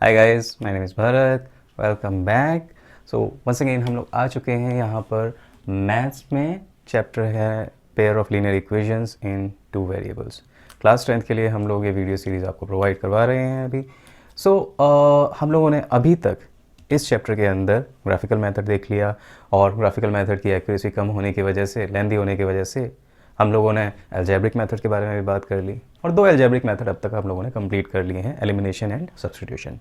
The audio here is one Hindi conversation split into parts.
Hi guys, my name is Bharat, welcome back. So once again हम लोग आ चुके हैं यहाँ पर मैथ्स में। चैप्टर है pair of linear equations in two variables. Class 10th के लिए हम लोग ये वीडियो सीरीज़ आपको प्रोवाइड करवा रहे हैं अभी। हम लोगों ने अभी तक इस चैप्टर के अंदर ग्राफिकल मेथड देख लिया और ग्राफिकल मेथड की एक्यूरेसी कम होने की वजह से, लेंदी होने की वजह से हम लोगों ने अलजेब्रिक मेथड के बारे में भी बात कर ली और 2 अलजेब्रिक मेथड अब तक हम लोगों ने कंप्लीट कर लिए हैं, एलिमिनेशन एंड सब्स्टिट्यूशन।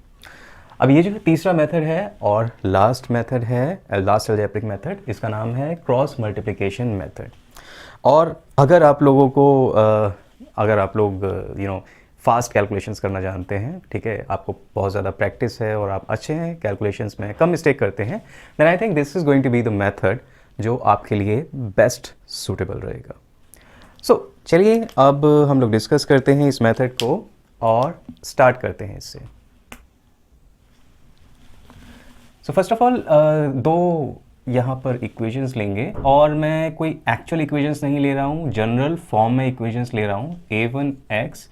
अब ये जो तीसरा मेथड है और लास्ट मेथड है, लास्ट अलजेब्रिक मेथड, इसका नाम है क्रॉस मल्टीप्लिकेशन मेथड। और अगर आप लोगों को अगर आप लोग फास्ट कैलकुलेशंस करना जानते हैं, ठीक है, आपको बहुत ज़्यादा प्रैक्टिस है और आप अच्छे हैं कैलकुलेशंस में, कम मिस्टेक करते हैं, then I think this is going to be the method जो आपके लिए बेस्ट सूटेबल रहेगा। चलिए अब हम लोग डिस्कस करते हैं इस मेथड को और स्टार्ट करते हैं इससे। फर्स्ट ऑफ ऑल दो यहाँ पर इक्वेशंस लेंगे और मैं कोई एक्चुअल इक्वेशंस नहीं ले रहा हूँ, जनरल फॉर्म में इक्वेशंस ले रहा हूँ। a1x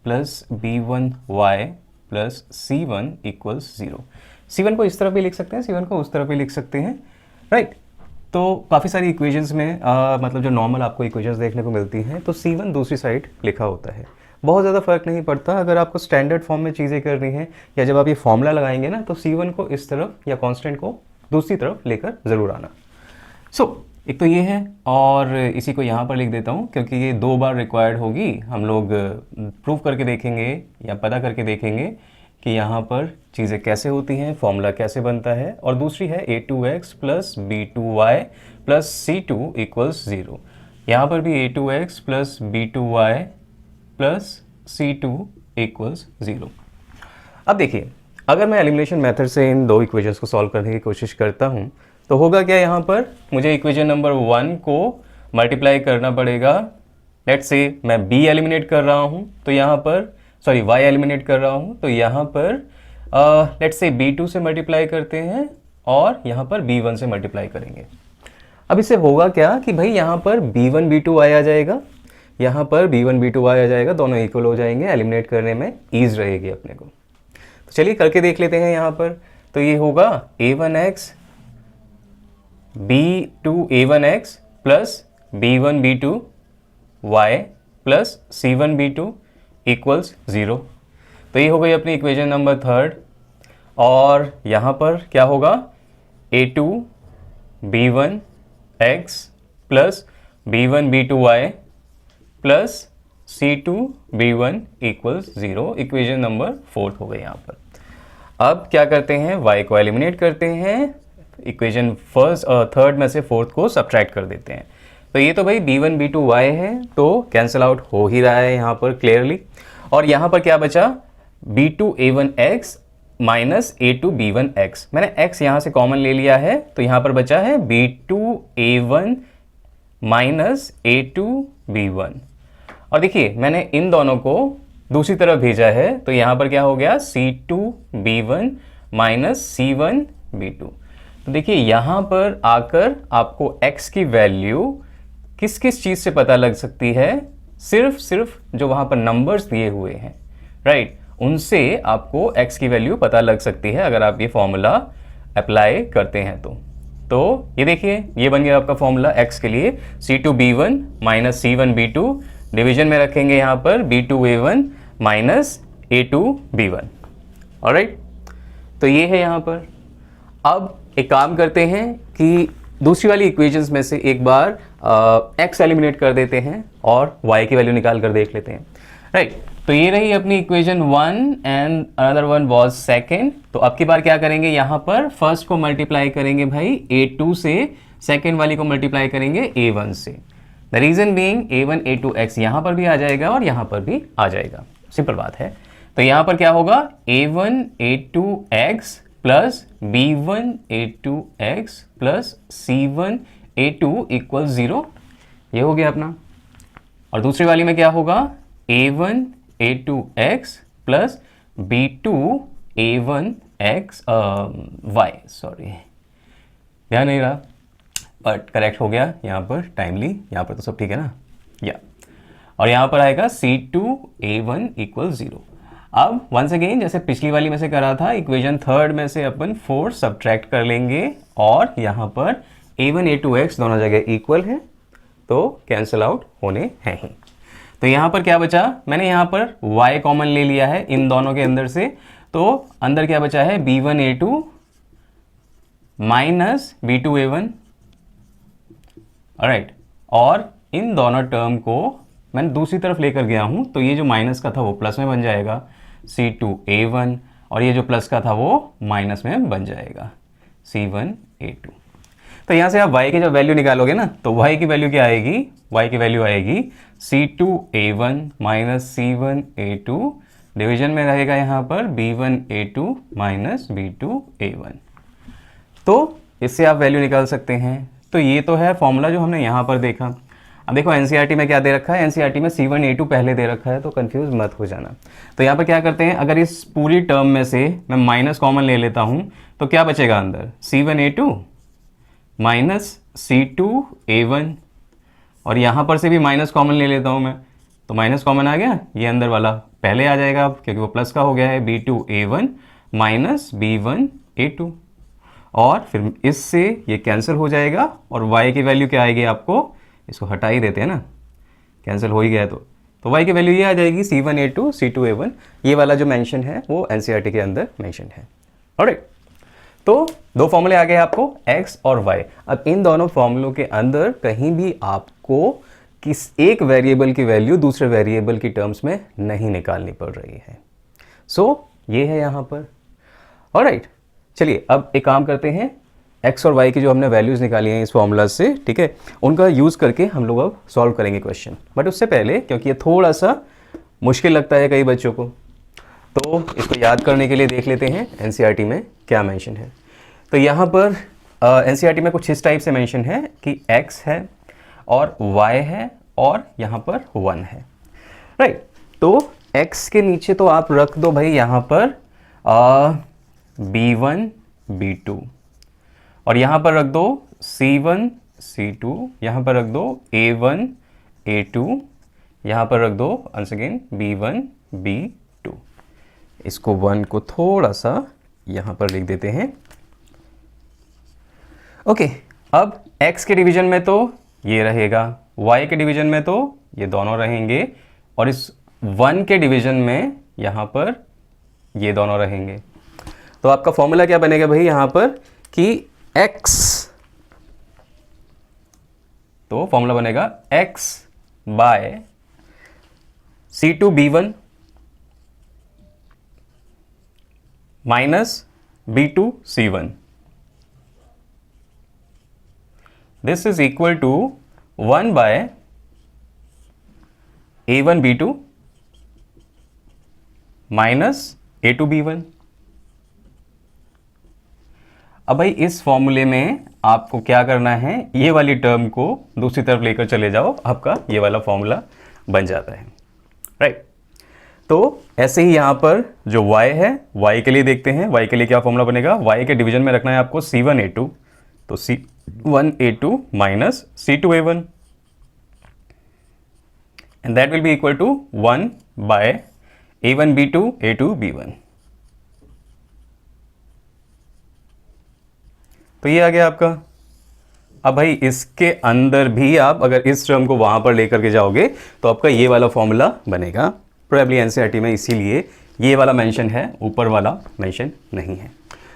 plus b1y plus c1 equals 0। c1 को इस तरफ भी लिख सकते हैं, c1 को उस तरफ भी लिख सकते हैं, राइट। तो काफ़ी सारी इक्वेशंस में मतलब जो नॉर्मल आपको इक्वेशंस देखने को मिलती हैं तो c1 दूसरी साइड लिखा होता है। बहुत ज़्यादा फर्क नहीं पड़ता अगर आपको स्टैंडर्ड फॉर्म में चीज़ें करनी है या जब आप ये फॉर्मूला लगाएंगे ना, तो c1 को इस तरफ या कांस्टेंट को दूसरी तरफ लेकर ज़रूर आना। एक तो ये है और इसी को यहाँ पर लिख देता हूँ क्योंकि ये 2 बार रिक्वायर्ड होगी। हम लोग प्रूव करके देखेंगे या पता करके देखेंगे कि यहाँ पर चीज़ें कैसे होती हैं, फॉर्मूला कैसे बनता है। और दूसरी है a2x plus b2y plus c2 equals 0। यहाँ पर भी a2x plus b2y plus c2 equals 0। अब देखिए, अगर मैं एलिमिनेशन मेथड से इन 2 इक्वेशंस को सॉल्व करने की कोशिश करता हूँ तो होगा क्या, यहाँ पर मुझे इक्वेशन नंबर 1 को मल्टीप्लाई करना पड़ेगा। लेट्स से मैं b एलिमिनेट कर रहा हूँ तो यहाँ पर y एलिमिनेट कर रहा हूँ तो यहाँ पर लेट्स से b2 से मल्टीप्लाई करते हैं और यहाँ पर b1 से मल्टीप्लाई करेंगे। अब इससे होगा क्या कि भाई यहाँ पर b1 b2 आ जाएगा, यहाँ पर b1 b2 आ जाएगा, दोनों इक्वल हो जाएंगे, एलिमिनेट करने में ईज रहेगी अपने को। तो चलिए करके देख लेते हैं। यहाँ पर तो ये होगा a1x b2a1x plus b1 b2 y plus c1 b2 equals 0। तो ये हो गई अपनी इक्वेशन नंबर 3। और यहाँ पर क्या होगा, a2 b1 x plus b1 b2 y plus c2 b1 equals 0। Equation number 4 हो गई यहाँ पर। अब क्या करते हैं, y को एलिमिनेट करते हैं, इक्वेशन थर्ड में से फोर्थ को सब्ट्रैक्ट कर देते हैं। तो ये तो भाई b1 b2 y है तो कैंसिल आउट हो ही रहा है यहाँ पर क्लियरली। और यहाँ पर क्या बचा, b2 a1 x minus a2 b1 x। मैंने x यहाँ से कॉमन ले लिया है तो यहाँ पर बचा है b2 a1 minus a2 b1। और देखिए मैंने इन दोनों को दूसरी तरफ भेजा है तो यहाँ पर क्या हो गया, c2 b1 minus c1 b2। तो देखिए यहाँ पर आकर आपको x की वैल्यू किस किस चीज़ से पता लग सकती है, सिर्फ जो वहाँ पर नंबर्स दिए हुए हैं, राइट, उनसे आपको x की वैल्यू पता लग सकती है अगर आप ये फॉर्मूला अप्लाई करते हैं तो ये देखिए, ये बन गया आपका फॉर्मूला x के लिए, c2 b1 minus c1 b2, division में रखेंगे यहाँ पर b2 a1 minus a2 b1। Alright, तो ये है यहाँ पर। अब एक काम करते हैं कि दूसरी वाली इक्वेशंस में से एक बार x एलिमिनेट कर देते हैं और y की वैल्यू निकाल कर देख लेते हैं, राइट। तो ये रही अपनी equation 1 and another one was second. तो अब की बार क्या करेंगे, यहाँ पर फर्स्ट को मल्टीप्लाई करेंगे भाई a2 से, सेकंड वाली को मल्टीप्लाई करेंगे a1 से। The reason being a1 a2 x यहाँ पर भी आ जाएगा और यहाँ पर भी आ जाएगा, सिंपल बात है। तो यहाँ पर क्या होगा, a1 a2 x plus b1 a2 x plus c1 a2 equal 0। ये हो गया अपना। और दूसरी वाली में क्या होगा, a1 a2 x plus b2 a1 x y, sorry ध्यान नहीं रहा बट करेक्ट हो गया यहाँ पर टाइमली, यहाँ पर तो सब ठीक है ना, या। और यहाँ पर आएगा c2 a1 इक्वल 0। अब वंस अगेन जैसे पिछली वाली में से करा था, इक्वेशन थर्ड में से अपन 4 सब्ट्रैक्ट कर लेंगे और यहाँ पर a1 a2x दोनों जगह इक्वल है तो कैंसिल आउट होने हैं ही। तो यहाँ पर क्या बचा, मैंने यहाँ पर y कॉमन ले लिया है इन दोनों के अंदर से, तो अंदर क्या बचा है b1 a2 minus b2 a1, alright. और इन दोनों टर्म को मैंने दूसरी तरफ लेकर गया हूं तो ये जो माइनस का था वो प्लस में बन जाएगा c2a1 और ये जो प्लस का था वो माइनस में बन जाएगा c1a2। तो यहाँ से आप y की जब वैल्यू निकालोगे ना तो y की वैल्यू क्या आएगी, y की वैल्यू आएगी c2a1 माइनस c1a2, डिवीजन में रहेगा यहाँ पर b1a2 माइनस b2a1। तो इससे आप वैल्यू निकाल सकते हैं। तो ये तो है फॉर्मूला जो हमने यहाँ पर देखा। अब देखो एनसीईआरटी में क्या दे रखा है, एनसीईआरटी में c1a2 पहले दे रखा है तो कंफ्यूज मत हो जाना। तो यहाँ पर क्या करते हैं, अगर इस पूरी टर्म में से मैं माइनस कॉमन ले लेता हूँ तो क्या बचेगा अंदर, c1a2 माइनस c2a1, और यहाँ पर से भी माइनस कॉमन ले लेता हूँ मैं तो माइनस कॉमन आ गया, ये अंदर वाला पहले आ जाएगा अब क्योंकि वो प्लस का हो गया है, b2a1 माइनस b1a2, और फिर इससे ये कैंसिल हो जाएगा और y की वैल्यू क्या आएगी, आपको इसको हटा ही देते हैं ना, कैंसिल हो ही गया तो y की वैल्यू ये आ जाएगी c1a2 c2a1, ये वाला जो मेंशन है वो एनसीईआरटी के अंदर मेंशन है। ऑलराइट, तो दो फॉर्मूले आ गए आपको x और y। अब इन दोनों फॉर्मूलों के अंदर कहीं भी आपको किस एक वेरिएबल की वैल्यू दूसरे वेरिएबल की टर्म्स में नहीं निकालनी पड़ रही है। सो ये है यहाँ पर। ऑलराइट, चलिए अब एक काम करते हैं, x और y की जो हमने वैल्यूज़ निकाली हैं इस फॉर्मूला से, ठीक है, उनका यूज़ करके हम लोग अब सॉल्व करेंगे क्वेश्चन। बट उससे पहले क्योंकि ये थोड़ा सा मुश्किल लगता है कई बच्चों को, तो इसको याद करने के लिए देख लेते हैं एनसीईआरटी में क्या मेंशन है। तो यहाँ पर एनसीईआरटी में कुछ इस टाइप से मेंशन है कि x है और y है और यहाँ पर 1 है, राइट। तो x के नीचे तो आप रख दो भाई यहाँ पर b1 b2, और यहाँ पर रख दो c1 c2, यहाँ पर रख दो a1 a2, यहाँ पर रख दो once again b1 b2। इसको 1 को थोड़ा सा यहाँ पर लिख देते हैं। ओके, अब x के डिवीजन में तो ये रहेगा, y के डिवीजन में तो ये दोनों रहेंगे, और इस 1 के डिवीजन में यहाँ पर ये दोनों रहेंगे। तो आपका फॉर्मूला क्या बनेगा भाई यहाँ पर कि x, तो फॉर्मूला बनेगा x by c2b1 minus b2c1, this is equal to 1 by a1 b2 minus a2 b1। अब भाई इस फॉर्मूले में आपको क्या करना है, ये वाली टर्म को दूसरी तरफ लेकर चले जाओ, आपका ये वाला फॉर्मूला बन जाता है, राइट। तो ऐसे ही यहाँ पर जो y है, y के लिए देखते हैं, y के लिए क्या फॉर्मूला बनेगा, y के डिवीजन में रखना है आपको c1a2, तो c1a2 minus c2a1, and that will be equal to 1 by a1 b2 a2 b1। तो ये आ गया आपका। अब भाई इसके अंदर भी आप अगर इस टर्म को वहां पर लेकर के जाओगे तो आपका ये वाला फॉर्मूला बनेगा। प्रोबेबली एनसीईआरटी में इसीलिए ये वाला मेंशन है, ऊपर वाला मेंशन नहीं है।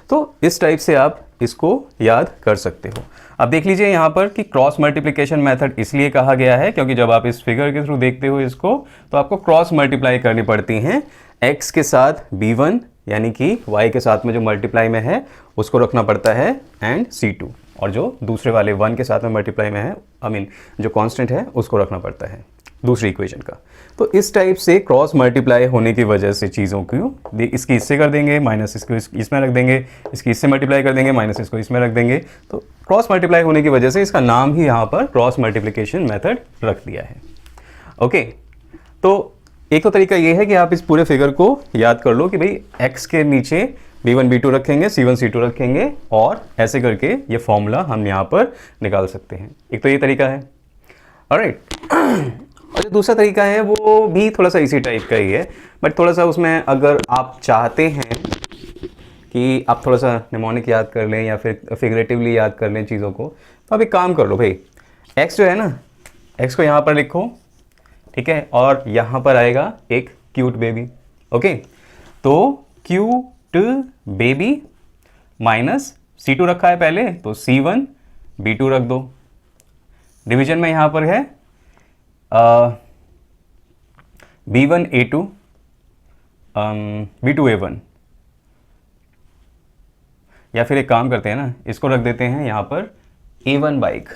तो इस टाइप से आप इसको याद कर सकते हो। अब देख लीजिए यहाँ पर कि क्रॉस मल्टीप्लिकेशन मेथड इसलिए कहा गया है क्योंकि जब आप इस फिगर के थ्रू देखते हो इसको तो आपको क्रॉस मल्टीप्लाई करनी पड़ती हैं। x के साथ b1 यानी कि y के साथ में जो मल्टीप्लाई में है उसको रखना पड़ता है एंड c2, और जो दूसरे वाले 1 के साथ में मल्टीप्लाई में है जो कांस्टेंट है उसको रखना पड़ता है दूसरी इक्वेशन का। तो इस टाइप से क्रॉस मल्टीप्लाई होने की वजह से चीज़ों को इसकी इससे कर देंगे, माइनस इसको इसमें रख देंगे, इसकी इससे मल्टीप्लाई कर देंगे, माइनस इसको इसमें रख देंगे। तो क्रॉस मल्टीप्लाई होने की वजह से इसका नाम ही यहाँ पर क्रॉस मल्टीप्लिकेशन मेथड रख दिया है। ओके, तो एक तो तरीका ये है कि आप इस पूरे फिगर को याद कर लो कि भाई x के नीचे b1 b2 रखेंगे, c1 c2 रखेंगे, और ऐसे करके ये फॉर्मूला हम यहाँ पर निकाल सकते हैं। एक तो ये तरीका है। ऑलराइट, और जो दूसरा तरीका है वो भी थोड़ा सा इसी टाइप का ही है, बट थोड़ा सा उसमें अगर आप चाहते हैं कि आप थोड़ा सा निमोनिक याद कर लें या फिर फिगरेटिवली याद कर लें चीज़ों को, तो आप एक काम कर लो भाई, एक्स जो है ना, एक्स को यहाँ पर लिखो, ठीक है, और यहाँ पर आएगा एक क्यूट बेबी। ओके, तो क्यूट बेबी माइनस C2 रखा है पहले, तो C1 B2 रख दो। डिवीजन में यहाँ पर है B1 A2 B2 A1, या फिर एक काम करते हैं ना, इसको रख देते हैं यहाँ पर A1 बाइक।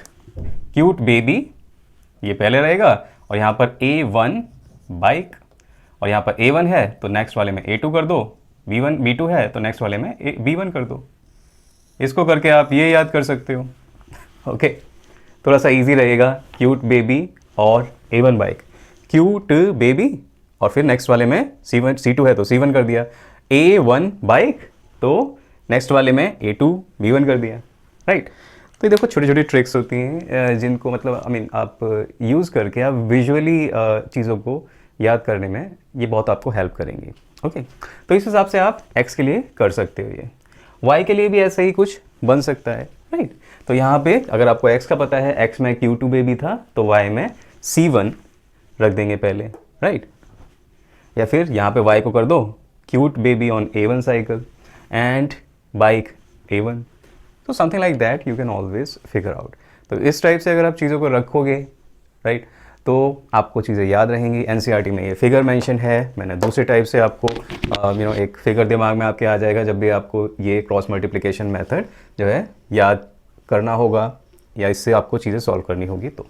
क्यूट बेबी ये पहले रहेगा और यहाँ पर A1 बाइक, और यहाँ पर A1 है तो नेक्स्ट वाले में A2 कर दो, B1 B2 है तो नेक्स्ट वाले में B1 कर दो। इसको करके आप ये याद कर सकते हो। ओके, थोड़ा सा इजी रहेगा, क्यूट बेबी और A1 बाइक, क्यूट बेबी और फिर नेक्स्ट वाले में C1 C2 है तो C1 कर दिया, A1 बाइक तो नेक्स्ट वाले में A2 B1 कर दिया, राइट। तो ये देखो छोटी छोटी ट्रिक्स होती हैं जिनको मतलब आप यूज़ करके आप विजुअली चीज़ों को याद करने में ये बहुत आपको हेल्प करेंगी। ओके, तो इस हिसाब से आप x के लिए कर सकते हो, ये y के लिए भी ऐसा ही कुछ बन सकता है, राइट। तो यहाँ पे अगर आपको x का पता है, x में Q2 बेबी था तो y में C1 रख देंगे पहले, राइट। या फिर यहाँ पे y को कर दो cute baby on A1 cycle and bike A1, तो something like that you can always figure out. तो इस टाइप से अगर आप चीज़ों को रखोगे, राइट, तो आपको चीज़ें याद रहेंगी। एनसीईआरटी में ये फिगर मेंशन है, मैंने दूसरे टाइप से आपको एक फिगर दिमाग में आपके आ जाएगा जब भी आपको ये क्रॉस मल्टीप्लिकेशन मेथड जो है याद करना होगा या इससे आपको चीज़ें सॉल्व करनी होगी। तो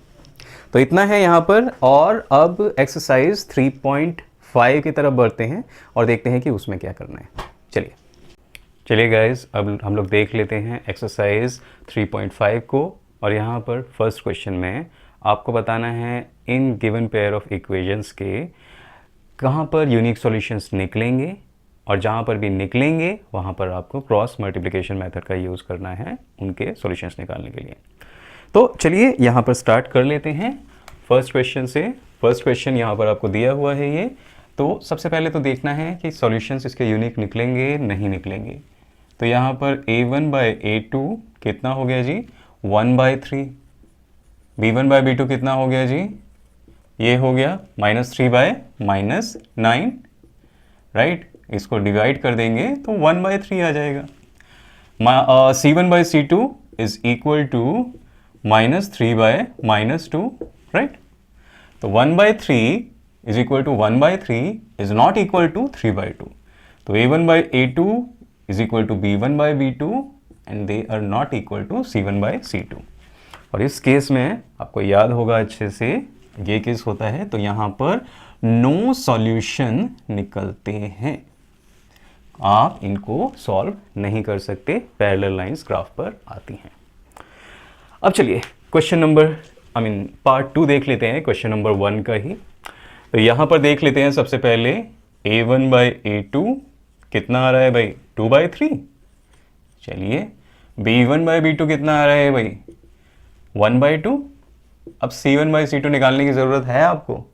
इतना है यहाँ पर, और अब एक्सरसाइज 3.5 की तरफ बढ़ते हैं और देखते हैं कि उसमें क्या करना है। चलिए गाइस, अब हम लोग देख लेते हैं एक्सरसाइज 3.5 को, और यहाँ पर फर्स्ट क्वेश्चन में आपको बताना है in given pair of equations के कहाँ पर यूनिक सॉल्यूशंस निकलेंगे, और जहाँ पर भी निकलेंगे वहाँ पर आपको क्रॉस मल्टीप्लिकेशन मेथड का यूज़ करना है उनके सॉल्यूशंस निकालने के लिए। तो चलिए यहाँ पर स्टार्ट कर लेते हैं फर्स्ट क्वेश्चन से। फर्स्ट क्वेश्चन यहाँ पर आपको दिया हुआ है ये, तो सबसे पहले तो देखना है कि सॉल्यूशंस इसके यूनिक निकलेंगे नहीं निकलेंगे। तो यहाँ पर A1/A2 कितना हो गया जी, 1/3। B1/B2 कितना हो गया जी, ये हो गया -3/-9, राइट। इसको डिवाइड कर देंगे तो 1/3 आ जाएगा। C1/C2 is equal to -3/-2, right. तो 1/3 is equal to 1/3 is not equal to 3/2। तो A1/A2 is equal to B1/B2 and they are not equal to C1/C2। और इस केस में आपको याद होगा अच्छे से ये केस होता है, तो यहाँ पर नो सॉल्यूशन निकलते हैं, आप इनको सॉल्व नहीं कर सकते, पैरेलल लाइंस ग्राफ पर आती हैं। अब चलिए क्वेश्चन नंबर पार्ट 2 देख लेते हैं, क्वेश्चन नंबर 1 का ही। तो यहाँ पर देख लेते हैं सबसे पहले A1/A2 कितना आ रहा है भाई, 2/3। चलिए B1/B2 कितना आ रहा है भाई, 1/2। अब C1/C2 निकालने की ज़रूरत है आपको,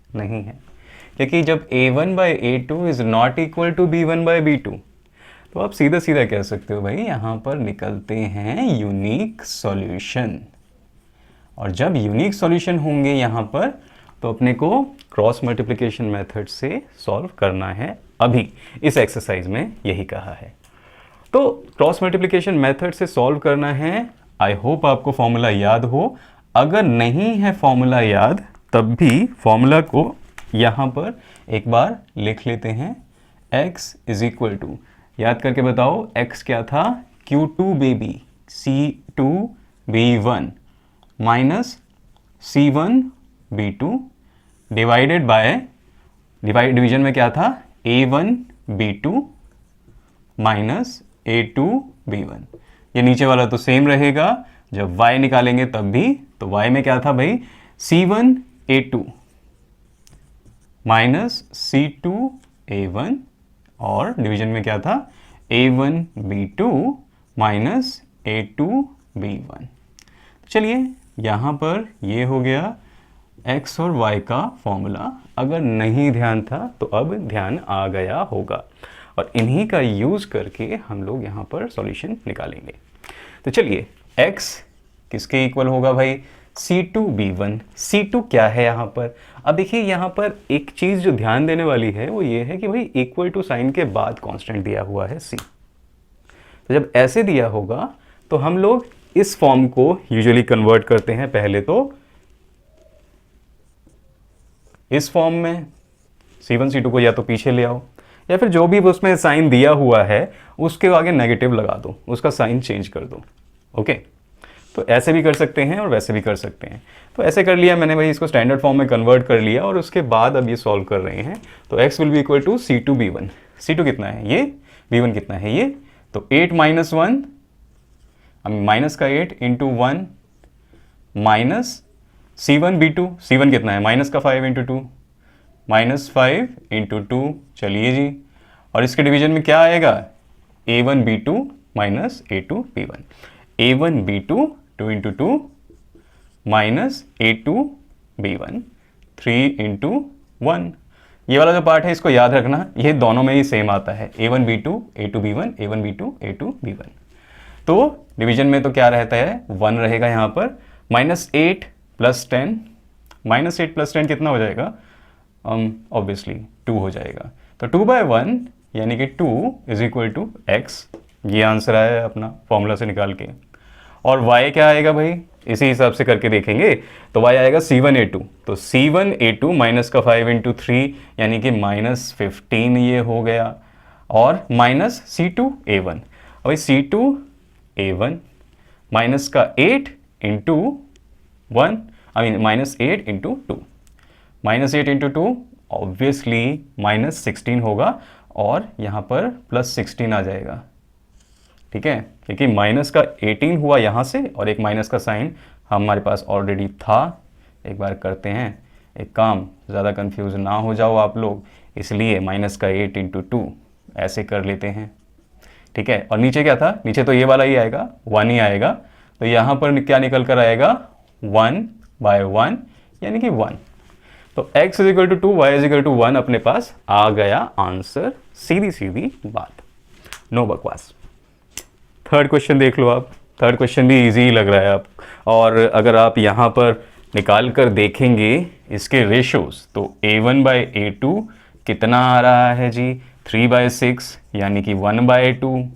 नहीं है, क्योंकि जब A1/A2 is not equal to B1/B2 तो आप सीधा सीधा कह सकते हो भाई यहाँ पर निकलते हैं यूनिक सॉल्यूशन। और जब यूनिक सॉल्यूशन होंगे यहाँ पर तो अपने को क्रॉस मल्टीप्लिकेशन मेथड से सॉल्व करना है। अभी इस एक्सरसाइज में यही कहा है, तो क्रॉस मल्टीप्लिकेशन मेथड से सॉल्व करना है। आई होप आपको फॉर्मूला याद हो, अगर नहीं है फॉर्मूला याद तब भी फॉर्मूला को यहाँ पर एक बार लिख लेते हैं। x इज इक्वल टू, याद करके बताओ x क्या था, Q2 baby C2 B1 minus C1 B2 divided by, division में क्या था, A1 B2 minus A2 B1। ये नीचे वाला तो सेम रहेगा, जब y निकालेंगे तब भी, तो y में क्या था भाई, C1 A2 minus C2 A1, और डिवीजन में क्या था, A1 B2 minus A2 B1। चलिए यहाँ पर ये हो गया एक्स और वाई का फॉर्मूला अगर नहीं ध्यान था तो अब ध्यान आ गया होगा, और इन्हीं का यूज़ करके हम लोग यहाँ पर सॉल्यूशन निकालेंगे। तो चलिए, x किसके इक्वल होगा भाई, C2B1। C2 क्या है यहाँ पर? अब देखिए यहाँ पर एक चीज़ जो ध्यान देने वाली है वो ये है कि भाई इक्वल टू साइन के बाद कांस्टेंट दिया हुआ है C। तो जब ऐसे दिया होगा तो हम लोग इस फॉर्म को यूजुअली कन्वर्ट करते हैं, पहले तो इस फॉर्म में C1 C2 को या तो पीछे ले आओ, या फिर जो भी उसमें साइन दिया हुआ है उसके आगे नेगेटिव लगा दो, उसका साइन चेंज कर दो। ओके, तो ऐसे भी कर सकते हैं और वैसे भी कर सकते हैं। तो ऐसे कर लिया मैंने भाई, इसको स्टैंडर्ड फॉर्म में कन्वर्ट कर लिया, और उसके बाद अब ये सॉल्व कर रहे हैं। तो x will be equal to C2B1। C2 कितना है ये, B1 कितना है ये, तो 8 - 1, माइनस का 8 इंटू 1 माइनस C1B2। C1 कितना है, माइनस का 5 इंटू 2 -5 इंटू 2। चलिए जी, और इसके डिवीजन में क्या आएगा, A1B2 minus A2B1। A1B2 2 into 2 minus A2B1 3 into 1। ये वाला जो पार्ट है इसको याद रखना, ये दोनों में ही सेम आता है, A1B2 A2B1 A1B2 A2B1। तो डिवीजन में तो क्या रहता है, 1 रहेगा यहाँ पर, -8 + 10, -8 + 10 कितना हो जाएगा, ऑब्वियसली 2 हो जाएगा। तो 2/1 यानी कि 2 = x, ये आंसर आया अपना फॉर्मूला से निकाल के। और y क्या आएगा भाई, इसी हिसाब से करके देखेंगे, तो y आएगा C1A2। तो C1A2 माइनस का 5 इंटू 3 यानी कि -15 ये हो गया, और माइनस C2A1। भाई C2A1 माइनस का 8 इंटू 1, -8 इंटू 2, -8 इंटू 2 ऑब्वियसली -16 होगा, और यहाँ पर +16 आ जाएगा। ठीक है, क्योंकि माइनस का 18 हुआ यहाँ से, और एक माइनस का साइन हमारे पास ऑलरेडी था। एक बार करते हैं एक काम, ज़्यादा कंफ्यूज ना हो जाओ आप लोग, इसलिए माइनस का 8 इंटू 2 ऐसे कर लेते हैं। ठीक है, और नीचे क्या था, नीचे तो ये वाला ही आएगा, 1 ही आएगा। तो यहाँ पर क्या निकल कर आएगा, 1/1 यानी कि 1। तो x = 2 y = 1 अपने पास आ गया आंसर, सीधी सीधी बात, नो बकवास। थर्ड क्वेश्चन देख लो आप, थर्ड क्वेश्चन भी इजी ही लग रहा है आप, और अगर आप यहाँ पर निकाल कर देखेंगे इसके रेशोज, तो A1/A2 कितना आ रहा है जी, 3/6 यानी कि 1/2,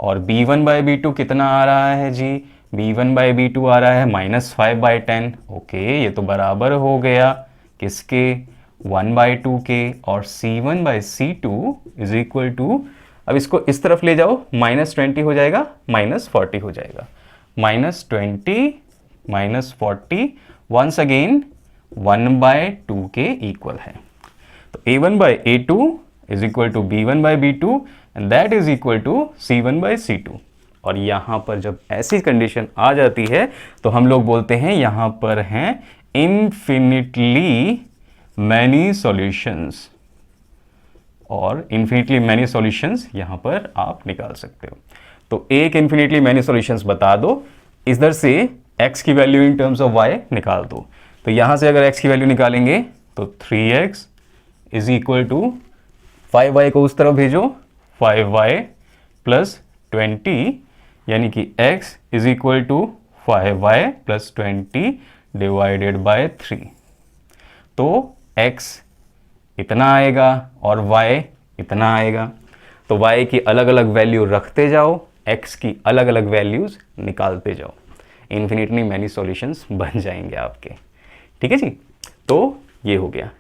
और B1/B2 कितना आ रहा है जी, B1/B2 आ रहा है -5/10। ओके, ये तो बराबर हो गया किसके, 1/2 के, और C1/C2 = अब इसको इस तरफ ले जाओ, -20 हो जाएगा, -40 हो जाएगा, -20 - 40 वंस अगेन 1/2 के इक्वल है। तो A1/A2 = B1/B2 and that is equal to C1/C2। और यहाँ पर जब ऐसी कंडीशन आ जाती है तो हम लोग बोलते हैं यहाँ पर हैं इन्फिनिटली मैनी सॉल्यूशंस, और इन्फिनिटली मैनी सॉल्यूशंस यहाँ पर आप निकाल सकते हो। तो एक इन्फिनिटली मैनी सॉल्यूशंस बता दो, इधर से x की value in terms of y निकाल दो। तो यहाँ से अगर x की वैल्यू निकालेंगे तो 3x = 5y को उस तरफ भेजो, 5y + 20 यानी कि x = 5y + 20 / 3। तो x इतना आएगा और y इतना आएगा। तो y की अलग अलग वैल्यू रखते जाओ, x की अलग अलग वैल्यूज निकालते जाओ, इन्फिनिटली मैनी सॉल्यूशंस बन जाएंगे आपके। ठीक है जी, तो ये हो गया।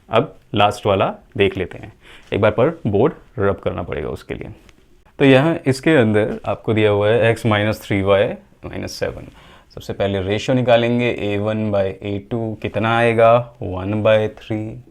अब लास्ट वाला देख लेते हैं, एक बार पर बोर्ड रब करना पड़ेगा उसके लिए। तो यहाँ इसके अंदर आपको दिया हुआ है x - 3y - 7। सबसे पहले रेशियो निकालेंगे, A1/A2 कितना आएगा, 1/3।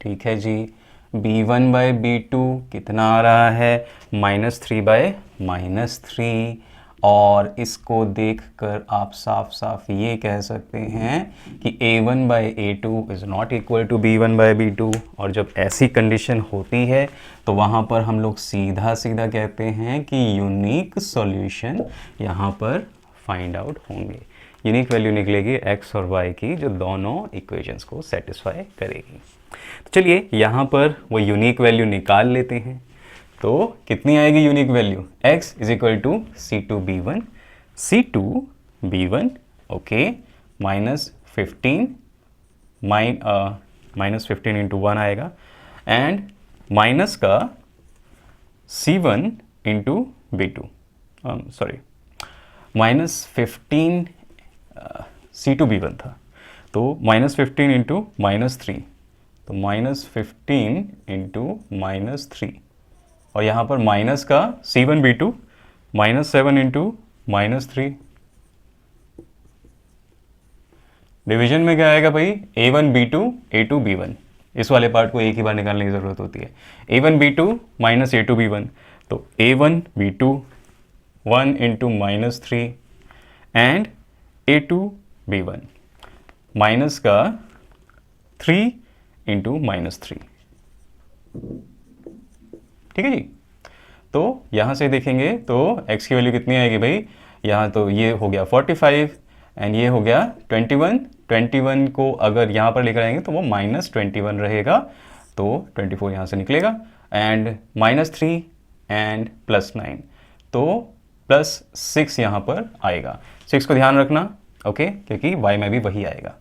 ठीक है जी, B1/B2 कितना आ रहा है, -3/-3। और इसको देखकर आप साफ साफ ये कह सकते हैं कि A1/A2 is not equal to B1/B2। और जब ऐसी कंडीशन होती है तो वहाँ पर हम लोग सीधा सीधा कहते हैं कि यूनिक सॉल्यूशन यहाँ पर फाइंड आउट होंगे। यूनिक वैल्यू निकलेगी एक्स और वाई की, जो दोनों इक्वेशंस को सेटिस्फाई करेगी। तो चलिए यहाँ पर वो यूनिक वैल्यू निकाल लेते हैं। तो कितनी आएगी unique value? x is equal to C2B1, C2B1 okay -15 -15 into 1 आएगा, एंड माइनस का C1 into B2, sorry -15 C2B1 था, तो -15 इंटू -3, तो -15 इंटू -3, और यहाँ पर माइनस का C1B2 -7 इंटू -3। डिवीजन में क्या आएगा भाई? A1B2 A2B1, इस वाले पार्ट को एक ही बार निकालने की ज़रूरत होती है। A1B2 माइनस A2B1, तो A1B2 1 into -3 and A2B1 minus का 3 इंटू -3। ठीक है जी। तो यहाँ से देखेंगे तो x की वैल्यू कितनी आएगी भाई? यहाँ तो ये हो गया 45 एंड ये हो गया 21। 21 को अगर यहाँ पर लेकर आएंगे तो वो -21 रहेगा, तो 24 यहाँ से निकलेगा, एंड -3 एंड +9, तो +6 यहाँ पर आएगा। 6 को ध्यान रखना ओके, क्योंकि y में भी वही आएगा।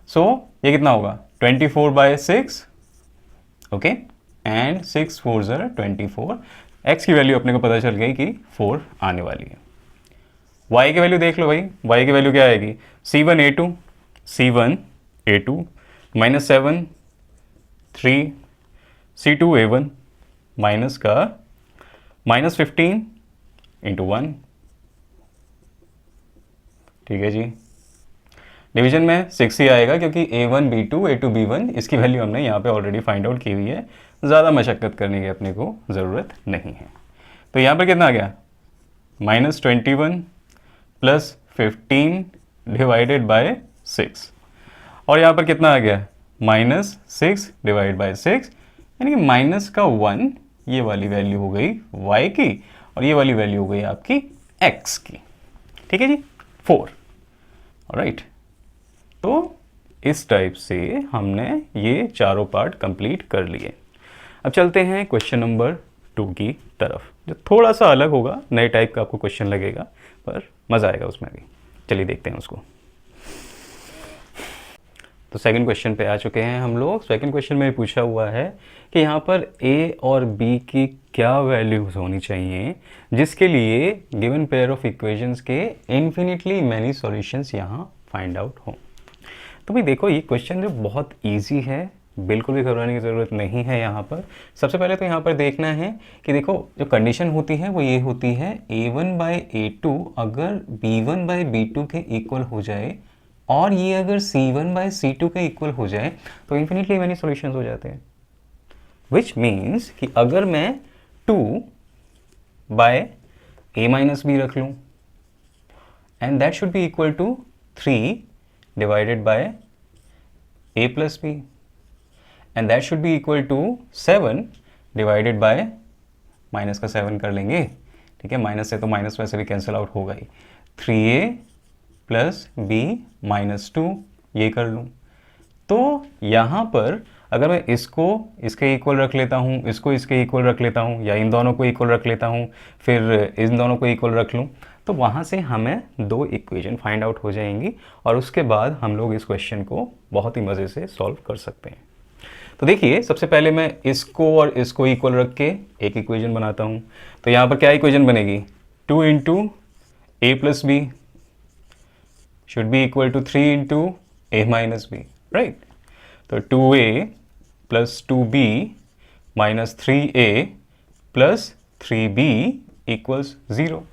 सो ये कितना होगा? 24/6 ओके, एंड 6 4 ज़र 24। x की वैल्यू अपने को पता चल गई कि 4 आने वाली है। y की वैल्यू देख लो भाई, y की वैल्यू क्या आएगी? C1A2 -7 3 C2A1 माइनस का -15 इंटू 1। ठीक है जी। डिवीजन में 6 ही आएगा, क्योंकि A1B2 A2B1 इसकी वैल्यू हमने यहाँ पे ऑलरेडी फाइंड आउट की हुई है, ज़्यादा मशक्क़त करने की अपने को ज़रूरत नहीं है। तो यहाँ पर कितना आ गया? -21 + 15 डिवाइडेड बाय 6, और यहाँ पर कितना आ गया? -6 डिवाइड बाय 6, यानी कि माइनस का 1, ये वाली वैल्यू हो गई y की, और ये वाली वैल्यू हो गई आपकी x की। ठीक है जी, 4। ऑलराइट, तो इस टाइप से हमने ये चारों पार्ट कंप्लीट कर लिए। अब चलते हैं क्वेश्चन नंबर 2 की तरफ, जो थोड़ा सा अलग होगा, नए टाइप का आपको क्वेश्चन लगेगा, पर मज़ा आएगा उसमें भी। चलिए देखते हैं उसको। तो सेकंड क्वेश्चन पे आ चुके हैं हम लोग। सेकंड क्वेश्चन में पूछा हुआ है कि यहाँ पर a और b की क्या वैल्यूज होनी चाहिए जिसके लिए गिवन पेयर ऑफ इक्वेशंस के इन्फिनिटली मैनी सॉल्यूशंस यहाँ फाइंड आउट हो। तो भाई देखो, ये क्वेश्चन जो बहुत इजी है, बिल्कुल भी घबराने की ज़रूरत नहीं है। यहाँ पर सबसे पहले तो यहाँ पर देखना है कि देखो, जो कंडीशन होती है वो ये होती है A1/A2 अगर B1/B2 के इक्वल हो जाए, और ये अगर C1/C2 के इक्वल हो जाए, तो इन्फिनिटली मैनी सॉल्यूशंस हो जाते हैं। विच मीन्स कि अगर मैं 2/A-B रख लूँ, and that should be equal to 3 divided by A + B, and that should be equal to 7 divided by, minus का 7 कर लेंगे, ठीक है, माइनस से तो माइनस वैसे भी कैंसिल आउट होगा ही, 3A + B -2 ये कर लूँ। तो यहाँ पर अगर मैं इसको इसके इक्वल रख लेता हूँ, इसको इसके इक्वल रख लेता हूँ, या इन दोनों को इक्वल रख लेता हूँ, फिर इन दोनों को इक्वल रख लूँ, तो वहाँ से हमें 2 इक्वेशन फाइंड आउट हो जाएंगी, और उसके बाद हम लोग इस क्वेश्चन को बहुत ही मज़े से सॉल्व कर सकते हैं। तो देखिए, सबसे पहले मैं इसको और इसको इक्वल रख के एक इक्वेशन बनाता हूँ। तो यहाँ पर क्या इक्वेशन बनेगी? 2 × A + B should be equal to 3 × A - B, right? तो 2A + 2B - 3A + 3B = 0।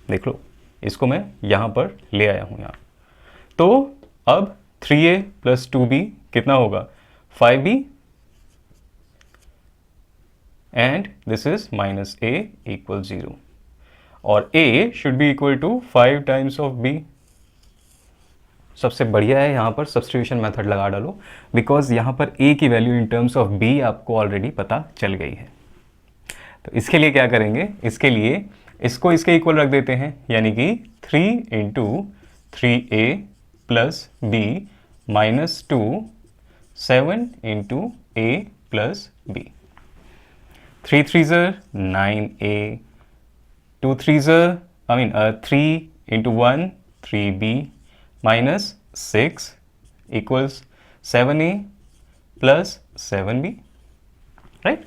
देख लो, इसको मैं यहाँ पर ले आया हूँ यहाँ। तो अब 3A + 2B कितना होगा? 5B, and this is -A = 0, और A should be equal to 5 times of B। सबसे बढ़िया है यहाँ पर सब्स्टिट्यूशन मेथड लगा डालो, बिकॉज यहाँ पर A की value in terms of B आपको ऑलरेडी पता चल गई है। तो इसके लिए क्या करेंगे? इसके लिए इसको इसके इक्वल रख देते हैं, यानी कि 3 × 3a plus b minus 2 7 into a plus b 3 3 9a 2 3 3 into 1 3b minus 6 equals 7a plus 7b right.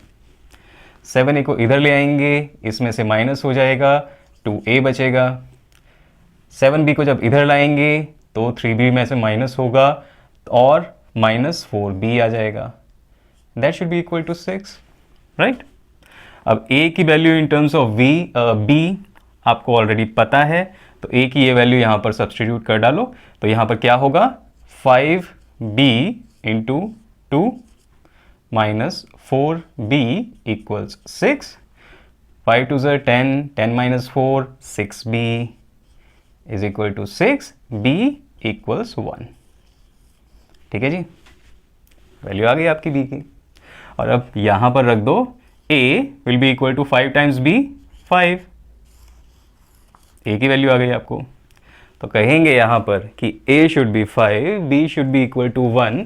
7a को इधर ले आएंगे, इसमें से माइनस हो जाएगा, 2a बचेगा। 7b को जब इधर लाएंगे तो 3b में से माइनस होगा और माइनस 4b आ जाएगा। That should be equal to 6 right. अब a की value in terms of b आपको ऑलरेडी पता है, तो a की ये वैल्यू यहाँ पर सब्सटीट्यूट कर डालो, तो यहाँ पर क्या होगा 5b into 2 minus 4b equals 6, 5 2 10, 10 minus 4 6b is equal to 6, b equals 1। ठीक है जी, वैल्यू आ गई आपकी b की। और अब यहाँ पर रख दो a will be equal to 5 times b 5, a की वैल्यू आ गई आपको। तो कहेंगे यहाँ पर कि a should be 5, b should be equal to 1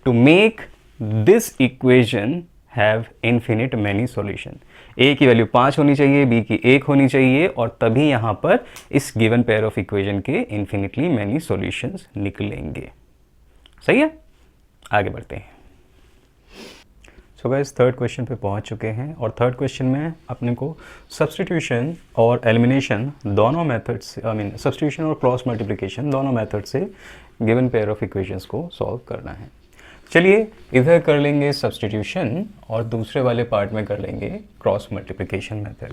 to make this equation have infinite many solution. a की वैल्यू 5 होनी चाहिए, b की 1 होनी चाहिए, और तभी यहाँ पर इस गिवन पेयर ऑफ इक्वेशन के इन्फिनिटली मैनी सॉल्यूशंस निकलेंगे। सही है, आगे बढ़ते हैं। सो गाइस थर्ड क्वेश्चन पे पहुंच चुके हैं, और थर्ड क्वेश्चन में अपने को सब्स्टिट्यूशन और एलिमिनेशन दोनों मेथड्स से, सब्स्टिट्यूशन और क्रॉस मल्टीप्लिकेशन दोनों मेथड से गिवन पेयर ऑफ इक्वेशंस को सॉल्व करना है। चलिए इधर कर लेंगे सब्स्टिट्यूशन और दूसरे वाले पार्ट में कर लेंगे क्रॉस मल्टीप्लिकेशन मेथड।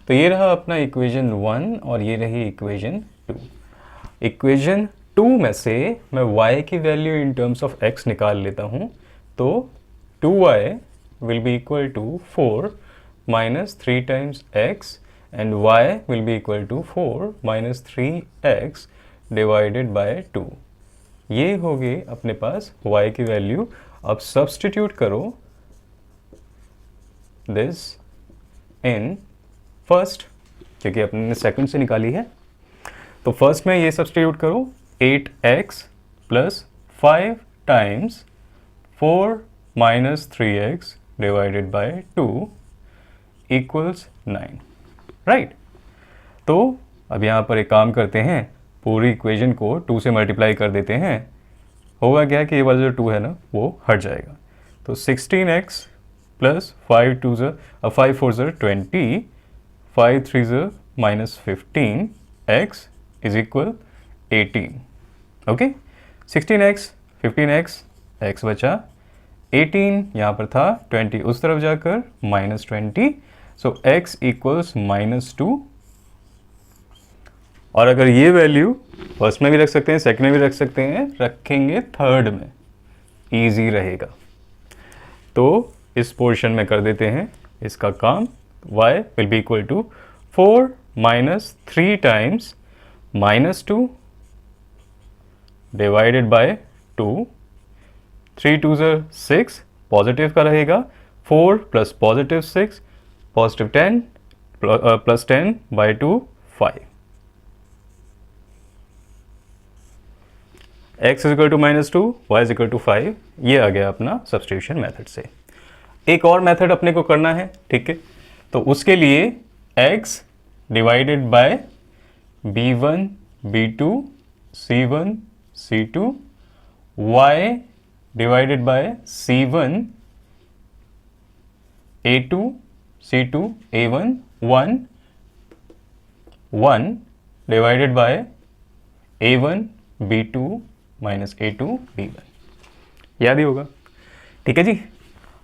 तो ये रहा अपना इक्वेशन 1 और ये रही इक्वेशन 2। इक्वेशन 2 में से मैं y की value in terms of x निकाल लेता हूँ, तो 2y will be equal to 4 minus 3 times x and y will be equal to 4 minus 3x divided by 2। ये हो गई अपने पास y की वैल्यू। अब सब्स्टिट्यूट करो दिस इन फर्स्ट, क्योंकि अपने ने सेकंड से निकाली है, तो फर्स्ट में ये सब्स्टिट्यूट करो 8x plus 5 times 4 minus 3x divided by 2 equals 9 right. तो अब यहाँ पर एक काम करते हैं, पूरी इक्वेशन को 2 से मल्टीप्लाई कर देते हैं। होगा क्या कि ये वाला जो 2 है ना वो हट जाएगा, तो 16x plus 5 4 20, 5 3 minus 15 x is equal 18। Okay, 16x 15x x बचा 18, यहाँ पर था 20 उस तरफ जाकर माइनस 20, सो x इक्वल्स माइनस 2। और अगर ये वैल्यू फर्स्ट में भी रख सकते हैं, सेकंड में भी रख सकते हैं, रखेंगे थर्ड में इजी रहेगा। तो इस पोर्शन में कर देते हैं इसका काम, y will be equal to 4 minus 3 times minus 2 divided by 2, 3 2 6, positive का रहेगा, 4 plus positive 6, positive 10 plus 10 by 2 5। x is equal to minus 2, y is equal to 5। ये आ गया अपना सब्स्टिट्यूशन मेथड से। एक और मेथड अपने को करना है, ठीक है, तो उसके लिए x divided by b1 b2 c1 c2 y divided by c1 a2 c2 a1 1 1 divided by a1 b2 minus a2 b1। याद ही होगा, ठीक है जी।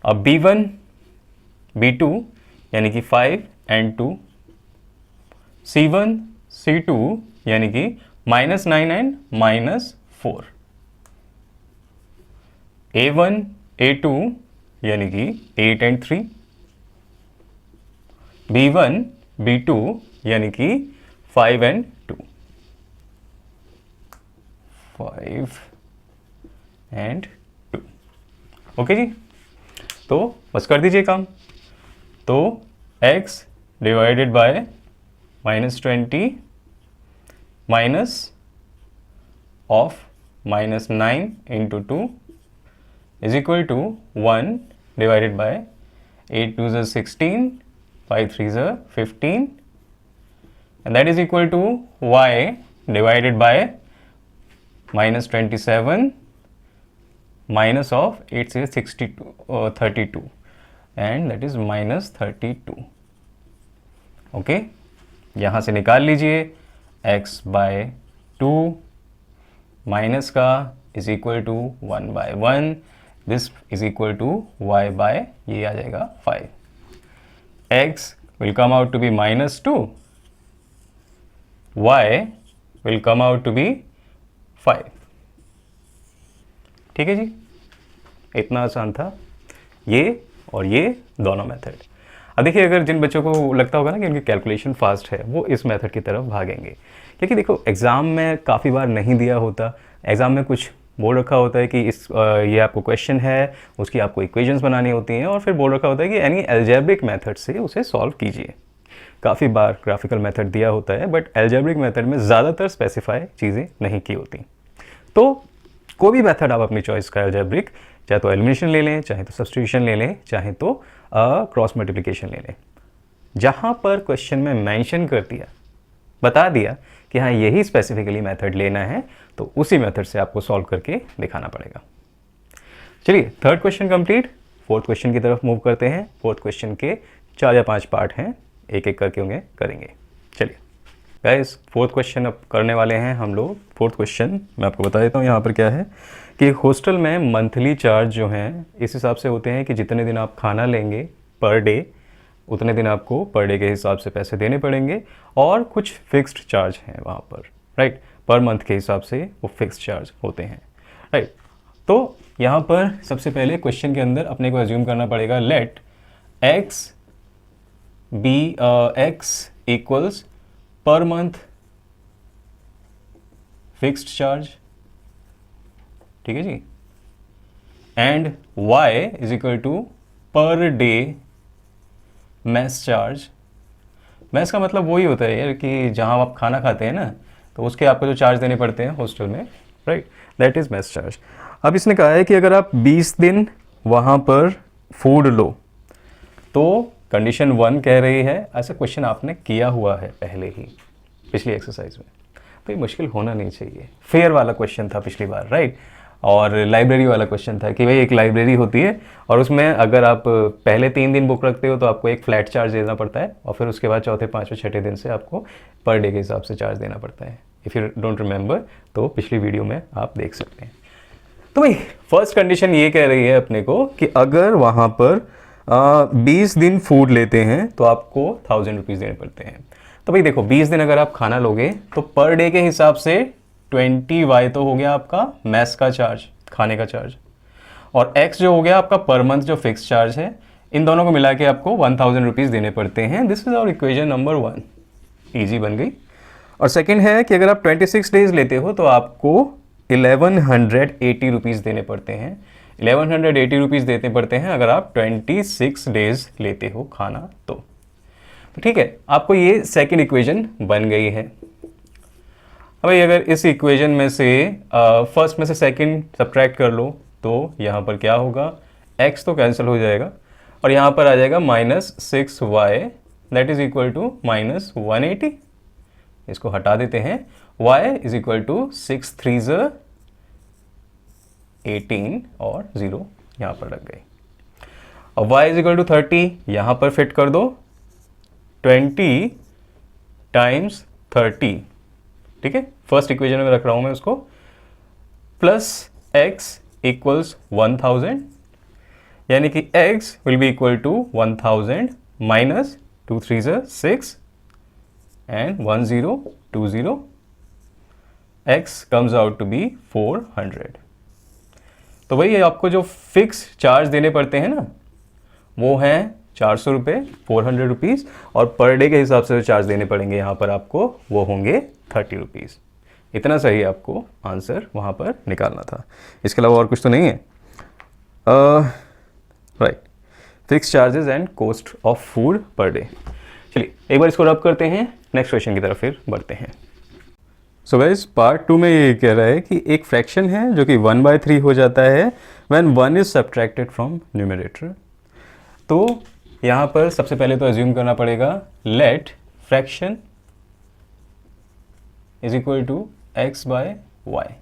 अब b1 b2 यानी कि 5 and 2, c1 c2 यानी कि minus 9 and minus 4, a1 a2 यानी कि 8 and 3, b1 b2 यानी कि 5 and 2, 5 and 2। ओके जी, तो बस कर दीजिए काम। तो x divided by minus 20 minus of -9 into 2 is equal to 1 divided by 8 2s are 16, 5 3s are 15, and that is equal to y divided by -27 minus of 8 से 32 and that is -32. ओके, यहाँ से निकाल लीजिए x बाय 2 माइनस का is equal to 1/1, this is equal to y by ये आ जाएगा 5. x will come out to be -2, y will come out to be 5. ठीक है जी, इतना आसान था ये और ये दोनों मेथड. अब देखिए, अगर जिन बच्चों को लगता होगा ना कि उनकी कैलकुलेशन फास्ट है, वो इस मेथड की तरफ भागेंगे, क्योंकि देखो एग्ज़ाम में काफ़ी बार नहीं दिया होता. एग्ज़ाम में कुछ बोल रखा होता है कि ये आपको क्वेश्चन है, उसकी आपको इक्वेशंस बनानी होती हैं, और फिर बोल रखा होता है कि एनी एल्जेब्रिक मेथड से उसे सॉल्व कीजिए. काफ़ी बार ग्राफिकल मेथड दिया होता है, बट एल्जेब्रिक मेथड में ज़्यादातर स्पेसिफाई चीज़ें नहीं की होती. तो कोई भी मेथड आप अपनी चॉइस का एल्जेब्रिक, चाहे तो एलिमिनेशन ले लें, चाहे तो सब्स्टिट्यूशन ले लें, चाहे तो क्रॉस मल्टीप्लिकेशन ले लें, जहाँ पर क्वेश्चन में मेंशन कर दिया, बता दिया कि हाँ यही स्पेसिफिकली मेथड लेना है, तो उसी मेथड से आपको सॉल्व करके दिखाना पड़ेगा. चलिए, third question complete. Fourth question की तरफ मूव करते हैं. फोर्थ क्वेश्चन के 4 या 5 पार्ट हैं, एक एक करके उन्हें करेंगे. चलिए गाइस, फोर्थ क्वेश्चन अब करने वाले हैं हम लोग. फोर्थ क्वेश्चन मैं आपको बता देता हूँ यहाँ पर क्या है कि हॉस्टल में मंथली चार्ज जो हैं इस हिसाब से होते हैं कि जितने दिन आप खाना लेंगे पर डे, उतने दिन आपको पर डे के हिसाब से पैसे देने पड़ेंगे, और कुछ फिक्स्ड चार्ज हैं वहाँ पर, राइट. पर मंथ के हिसाब से वो फिक्स्ड चार्ज होते हैं, राइट. तो यहाँ पर सबसे पहले क्वेश्चन के अंदर अपने को अज्यूम करना पड़ेगा, let x equals per month fixed charge, ठीक है जी, and y is equal to per day mess charge. Mess का मतलब वही होता है यार कि जहाँ आप खाना खाते हैं ना, तो उसके आपको जो चार्ज देने पड़ते हैं हॉस्टल में, right, that is mess charge. अब इसने कहा है कि अगर आप 20 दिन वहाँ पर फूड लो, तो कंडीशन 1 कह रही है, ऐसा क्वेश्चन आपने किया हुआ है पहले ही पिछली एक्सरसाइज में, तो ये मुश्किल होना नहीं चाहिए. फेयर वाला क्वेश्चन था पिछली बार, राइट, और लाइब्रेरी वाला क्वेश्चन था कि भाई एक लाइब्रेरी होती है और उसमें अगर आप पहले 3 दिन बुक रखते हो तो आपको एक फ्लैट चार्ज देना पड़ता है, और फिर उसके बाद चौथे, पाँचवें, छठे दिन से आपको पर डे के हिसाब से चार्ज देना पड़ता है. इफ़ यू डोंट रिमेंबर तो पिछली वीडियो में आप देख सकते हैं. तो भाई फर्स्ट कंडीशन ये कह रही है अपने को कि अगर वहाँ पर 20 दिन फूड लेते हैं तो आपको 1000 रुपीज़ देने पड़ते हैं. तो भाई देखो, 20 दिन अगर आप खाना लोगे तो पर डे के हिसाब से 20y तो हो गया आपका मैस का चार्ज, खाने का चार्ज, और x जो हो गया आपका पर मंथ जो फिक्स चार्ज है. इन दोनों को मिला के आपको 1000 रुपीज़ देने पड़ते हैं. This is our equation number 1. Easy बन गई. और सेकंड है कि अगर आप 26 डेज लेते हो तो आपको 1180 रुपीज़ देने पड़ते हैं. 1180 रुपीज़ देने पड़ते हैं अगर आप 26 डेज लेते हो खाना तो ठीक है, आपको ये सेकंड इक्वेशन बन गई है. अब भाई अगर इस इक्वेशन में से फर्स्ट में से सेकंड सब्ट्रैक्ट कर लो तो यहाँ पर क्या होगा, x तो कैंसिल हो जाएगा और यहाँ पर आ जाएगा -6y that is equal to -180. इसको हटा देते हैं. y इज इक्वल टू 6 3 18 और 0 यहाँ पर लग गई. अब y इज इक्वल टू 30 यहाँ पर फिट कर दो, 20 टाइम्स 30, ठीक है, फर्स्ट इक्वेशन में रख रहा हूं मैं उसको, प्लस x इक्वल्स 1000, यानी कि x will be equal to 1000 minus 2 3 6 and 1020, x comes out to be 400. तो भाई आपको जो फिक्स चार्ज देने पड़ते हैं ना वो हैं 400 रुपये, 400 रुपीज़, और पर डे के हिसाब से जो चार्ज देने पड़ेंगे यहाँ पर आपको वो होंगे 30 रुपीज़. इतना सही आपको आंसर वहाँ पर निकालना था, इसके अलावा और कुछ तो नहीं है. Right, fix charges and cost of food per day. चलिए एक बार इसको रब करते हैं, नेक्स्ट क्वेश्चन की तरफ फिर बढ़ते हैं. सो गाइस पार्ट 2 में ये कह रहा है कि एक फ्रैक्शन है जो कि 1/3 हो जाता है when 1 is subtracted from numerator. तो यहाँ पर सबसे पहले तो एज्यूम करना पड़ेगा let fraction is equal to x by y,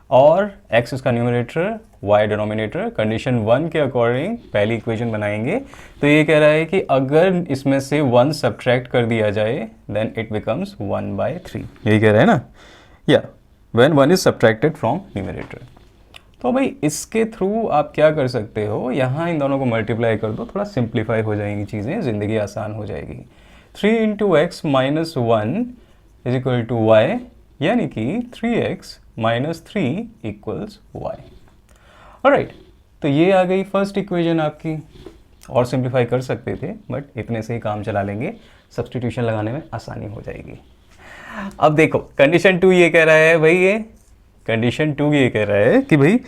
और x उसका न्यूमरेटर, y डिनोमिनेटर। कंडीशन 1 के अकॉर्डिंग पहली इक्वेशन बनाएंगे। तो ये कह रहा है कि अगर इसमें से 1 सब्ट्रैक्ट कर दिया जाए देन इट बिकम्स 1/3, यही कह रहा है ना, या when 1 is subtracted from numerator. तो भाई इसके थ्रू आप क्या कर सकते हो, यहाँ इन दोनों को मल्टीप्लाई कर दो, थोड़ा सिंप्लीफाई हो जाएंगी चीज़ें, ज़िंदगी आसान हो जाएगी। 3 × x - 1 is equal to y, यानी कि 3x - 3 इक्वल्स y। ऑलराइट, तो ये आ गई फर्स्ट इक्वेशन आपकी। और सिंप्लीफाई कर सकते थे बट इतने से ही काम चला लेंगे, सब्स्टिट्यूशन लगाने में आसानी हो जाएगी। अब देखो कंडीशन 2 ये कह रहा है भाई, ये कंडीशन 2 ये कह रहा है कि भाई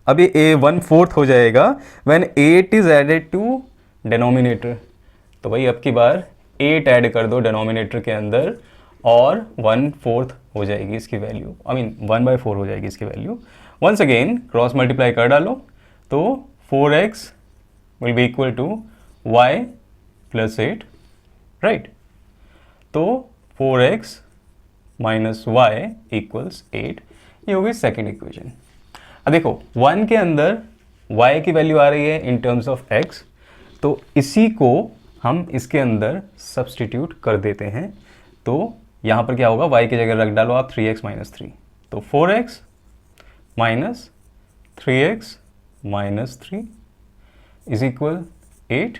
अब ये a 1/4 हो जाएगा when 8 is added to denominator. तो भाई अब की बार 8 ऐड कर दो डिनोमिनेटर के अंदर और 1/4 हो जाएगी इसकी वैल्यू, आई मीन 1/4 हो जाएगी इसकी value. Once again cross multiply कर डालो तो 4x will be equal to y + 8, right. तो 4x - y इक्वल्स 8, ये होगी सेकेंड इक्वेशन। अब देखो 1 के अंदर y की वैल्यू आ रही है इन टर्म्स ऑफ x, तो इसी को हम इसके अंदर सब्स्टिट्यूट कर देते हैं। तो यहाँ पर क्या होगा, y की जगह रख डालो आप 3x - 3, तो 4x - 3x - 3 is equal 8,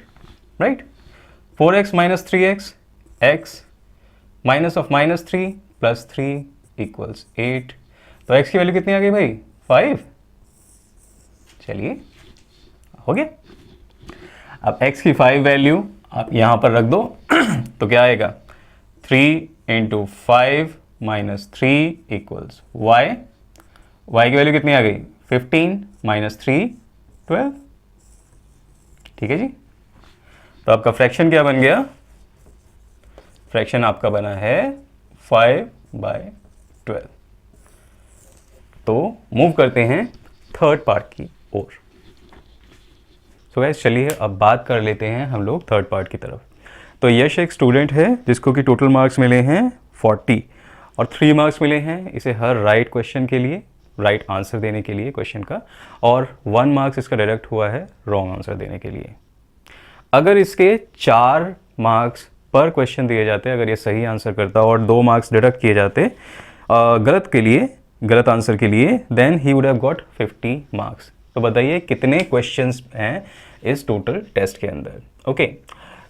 right. 4x - 3x, x minus of -3 + 3 equals 8। तो x की वैल्यू कितनी आ गई भाई, 5। चलिए हो गया। अब x की 5 वैल्यू आप यहाँ पर रख दो तो क्या आएगा, 3 × 5 - 3 इक्वल्स y। y की वैल्यू कितनी आ गई, 15 - 3 12। ठीक है जी। तो आपका फ्रैक्शन क्या बन गया, फ्रैक्शन आपका बना है 5/12। तो मूव करते हैं थर्ड पार्ट की ओर। सो गाइस चलिए अब बात कर लेते हैं हम लोग थर्ड पार्ट की तरफ। तो यश एक स्टूडेंट है जिसको कि टोटल मार्क्स मिले हैं 40 और 3 मार्क्स मिले हैं इसे हर राइट क्वेश्चन के लिए, राइट आंसर देने के लिए क्वेश्चन का, और 1 मार्क्स इसका डायरेक्ट हुआ है रॉन्ग आंसर देने के लिए। अगर इसके 4 मार्क्स पर क्वेश्चन दिए जाते, अगर ये सही आंसर करता और 2 मार्क्स डिडक्ट किए जाते गलत के लिए, गलत आंसर के लिए, then he would have got 50 marks. तो बताइए कितने क्वेश्चंस हैं इस टोटल टेस्ट के अंदर। ओके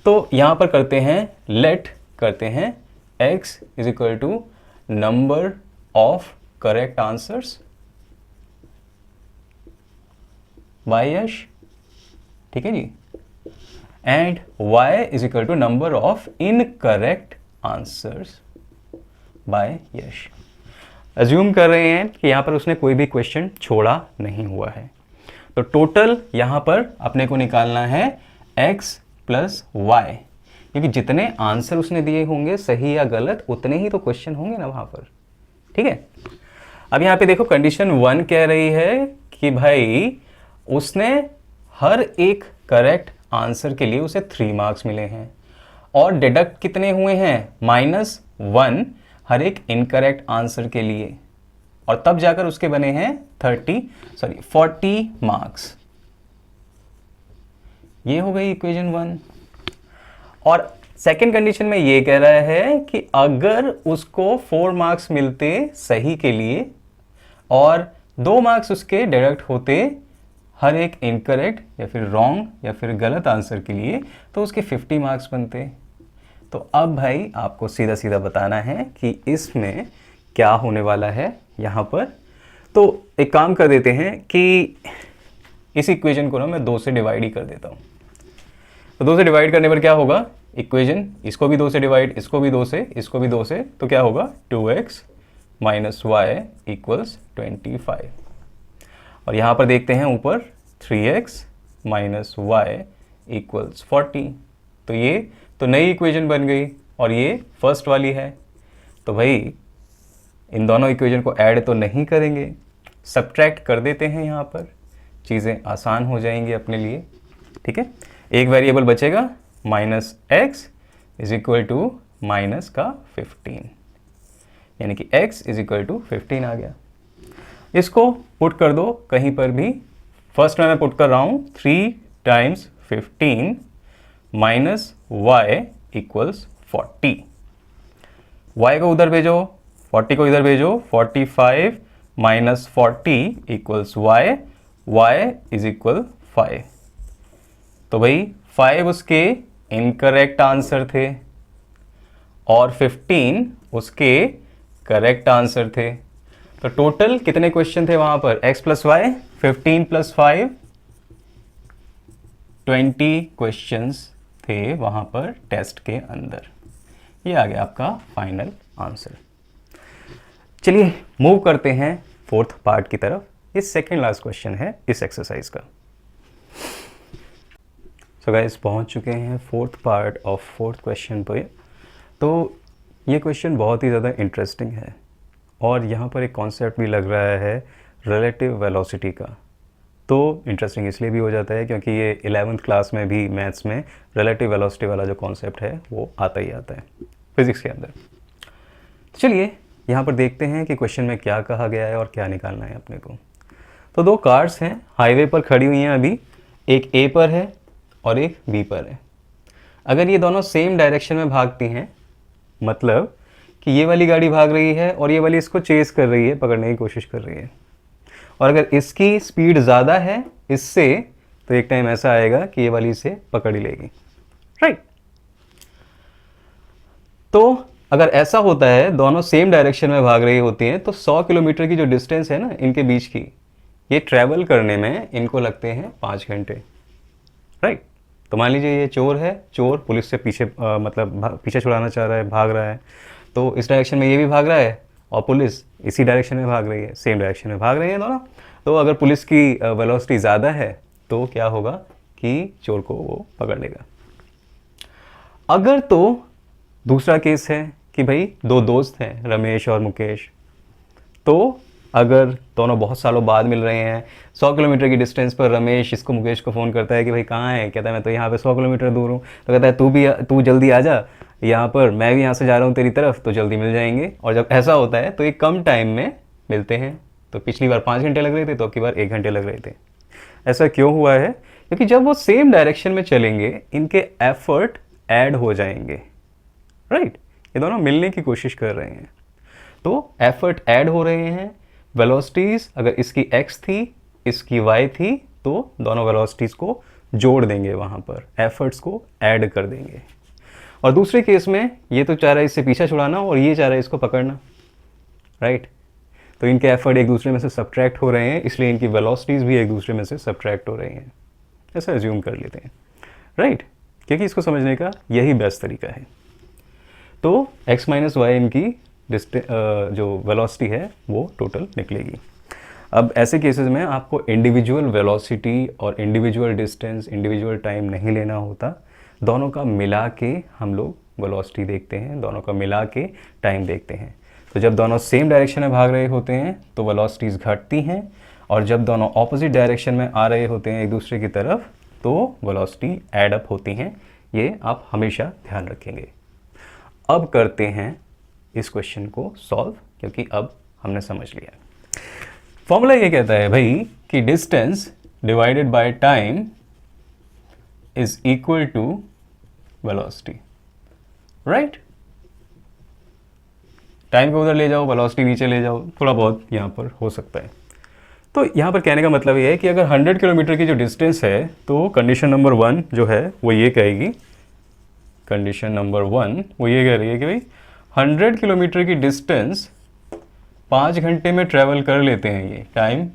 तो यहाँ पर करते हैं लेट करते हैं x is equal to number of correct answers by Yash, ठीक है जी, and y is equal to number of incorrect answers by Yash. Assume कर रहे हैं कि यहाँ पर उसने कोई भी क्वेश्चन छोड़ा नहीं हुआ है। तो टोटल यहाँ पर अपने को निकालना है x + y, क्योंकि जितने आंसर उसने दिए होंगे सही या गलत उतने ही तो क्वेश्चन होंगे ना वहाँ पर, ठीक है। अब यहाँ पे देखो कंडीशन 1 कह रही है कि भाई उसने हर एक करेक्ट आंसर के लिए उसे 3 मार्क्स मिले हैं और डिडक्ट कितने हुए हैं, -1 हर एक इनकरेक्ट आंसर के लिए, और तब जाकर उसके बने हैं 40 मार्क्स। ये हो गई इक्वेशन 1। और सेकेंड कंडीशन में ये कह रहा है कि अगर उसको 4 मार्क्स मिलते सही के लिए और 2 मार्क्स उसके डायरेक्ट होते हर एक इनकरेक्ट या फिर रॉन्ग या फिर गलत आंसर के लिए, तो उसके 50 मार्क्स बनते। तो अब भाई आपको सीधा सीधा बताना है कि इसमें क्या होने वाला है यहाँ पर। तो एक काम कर देते हैं कि इस इक्वेशन को ना मैं 2 से डिवाइड ही कर देता हूँ। तो 2 से डिवाइड करने पर क्या होगा, इक्वेशन इसको भी 2 से डिवाइड, इसको भी 2 से, इसको भी 2 से, तो क्या होगा 2x - y इक्वल्स 25। और यहाँ पर देखते हैं ऊपर 3x - y इक्वल्स 40। तो ये तो नई इक्वेशन बन गई और ये फर्स्ट वाली है। तो भाई इन दोनों इक्वेशन को ऐड तो नहीं करेंगे, सब्ट्रैक्ट कर देते हैं, यहाँ पर चीज़ें आसान हो जाएंगी अपने लिए। ठीक है, एक वेरिएबल बचेगा minus x is equal to minus का 15, यानी कि x इज इक्वल टू 15 आ गया। इसको पुट कर दो कहीं पर भी। फर्स्ट में मैं पुट कर रहा हूँ 3 times 15 minus y equals 40। y को उधर भेजो, 40 को इधर भेजो, 45 minus 40 equals y is equal 5। तो भाई 5 उसके इनकरेक्ट आंसर थे और 15 उसके करेक्ट आंसर थे। तो टोटल कितने क्वेश्चन थे वहां पर? x plus y, 15 plus 5, 20 questions थे वहां पर टेस्ट के अंदर। ये आ गया आपका फाइनल आंसर। चलिए मूव करते हैं फोर्थ पार्ट की तरफ। ये सेकेंड लास्ट क्वेश्चन है इस एक्सरसाइज का। सो गाइस पहुंच चुके हैं fourth part of fourth question पे। तो ये क्वेश्चन बहुत ही ज़्यादा इंटरेस्टिंग है और यहाँ पर एक कॉन्सेप्ट भी लग रहा है रिलेटिव वेलोसिटी का। तो इंटरेस्टिंग इसलिए भी हो जाता है क्योंकि ये 11th क्लास में भी मैथ्स में रिलेटिव वेलोसिटी वाला जो कॉन्सेप्ट है वो आता ही आता है फिज़िक्स के अंदर। तो चलिए यहाँ पर देखते हैं कि क्वेश्चन में क्या कहा गया है और क्या निकालना है अपने को। तो दो कार्स हैं, हाईवे पर खड़ी हुई हैं अभी, एक ए पर है और एक बी पर है। अगर ये दोनों सेम डायरेक्शन में भागती हैं, मतलब कि ये वाली गाड़ी भाग रही है और ये वाली इसको चेस कर रही है, पकड़ने की कोशिश कर रही है, और अगर इसकी स्पीड ज़्यादा है इससे, तो एक टाइम ऐसा आएगा कि ये वाली इसे पकड़ ही लेगी, राइट। तो अगर ऐसा होता है, दोनों सेम डायरेक्शन में भाग रही होती हैं, तो 100 किलोमीटर की जो डिस्टेंस है ना इनके बीच की, ये ट्रैवल करने में इनको लगते हैं 5 घंटे, राइट। तो मान लीजिए ये चोर है, चोर पुलिस से पीछे पीछे छुड़ाना चाह रहा है, भाग रहा है, तो इस डायरेक्शन में ये भी भाग रहा है और पुलिस इसी डायरेक्शन में भाग रही है, सेम डायरेक्शन में भाग रही है दोनों। तो अगर पुलिस की वेलोसिटी ज़्यादा है तो क्या होगा कि चोर को वो पकड़ लेगा। अगर तो दूसरा केस है कि भाई दो दोस्त हैं, रमेश और मुकेश, तो अगर दोनों बहुत सालों बाद मिल रहे हैं, 100 किलोमीटर की डिस्टेंस पर रमेश इसको मुकेश को फ़ोन करता है कि भाई कहाँ है, कहता है मैं तो यहाँ पे 100 किलोमीटर दूर हूँ। तो कहता है तू जल्दी आ जा यहाँ पर, मैं भी यहाँ से जा रहा हूँ तेरी तरफ, तो जल्दी मिल जाएंगे। और जब ऐसा होता है तो ये कम टाइम में मिलते हैं। तो पिछली बार 5 घंटे लग रहे थे, तो अब की बार 1 घंटे लग रहे थे। ऐसा क्यों हुआ है? क्योंकि जब वो सेम डायरेक्शन में चलेंगे इनके एफर्ट ऐड हो जाएंगे, राइट। ये दोनों मिलने की कोशिश कर रहे हैं तो एफर्ट ऐड हो रहे हैं। वेलोसिटीज़ अगर इसकी x थी, इसकी y थी, तो दोनों वेलोसिटीज़ को जोड़ देंगे, वहाँ पर एफर्ट्स को ऐड कर देंगे। और दूसरे केस में ये तो चाह रहा है इससे पीछा छुड़ाना और ये चाह रहा है इसको पकड़ना, राइट। तो इनके एफर्ट एक दूसरे में से सब्ट्रैक्ट हो रहे हैं, इसलिए इनकी वेलोसिटीज़ भी एक दूसरे में से सब्ट्रैक्ट हो रही हैं। ऐसा एज्यूम कर लेते हैं, राइट, क्योंकि इसको समझने का यही बेस्ट तरीका है। तो x माइनस वाई इनकी जो वेलोसिटी है वो टोटल निकलेगी। अब ऐसे केसेस में आपको इंडिविजुअल वेलोसिटी और इंडिविजुअल डिस्टेंस, इंडिविजुअल टाइम नहीं लेना होता, दोनों का मिला के हम लोग वेलोसिटी देखते हैं, दोनों का मिला के टाइम देखते हैं। तो जब दोनों सेम डायरेक्शन में भाग रहे होते हैं तो वेलोसिटीज़ घटती हैं, और जब दोनों ऑपोजिट डायरेक्शन में आ रहे होते हैं एक दूसरे की तरफ तो वेलोसिटी ऐड अप होती हैं। ये आप हमेशा ध्यान रखेंगे। अब करते हैं इस क्वेश्चन को सॉल्व, क्योंकि अब हमने समझ लिया। फॉर्मूला ये कहता है भाई कि distance divided by time is equal to velocity, right. Time को उधर ले जाओ, वेलोसिटी नीचे ले जाओ, थोड़ा बहुत यहाँ पर हो सकता है। तो यहाँ पर कहने का मतलब ये है कि अगर 100 किलोमीटर की जो डिस्टेंस है तो कंडीशन नंबर 1 जो है वो ये कहेगी, कंडीशन नंबर 1 वो ये कह रही है कि भाई 100 किलोमीटर की डिस्टेंस 5 घंटे में ट्रैवल कर लेते हैं। ये टाइम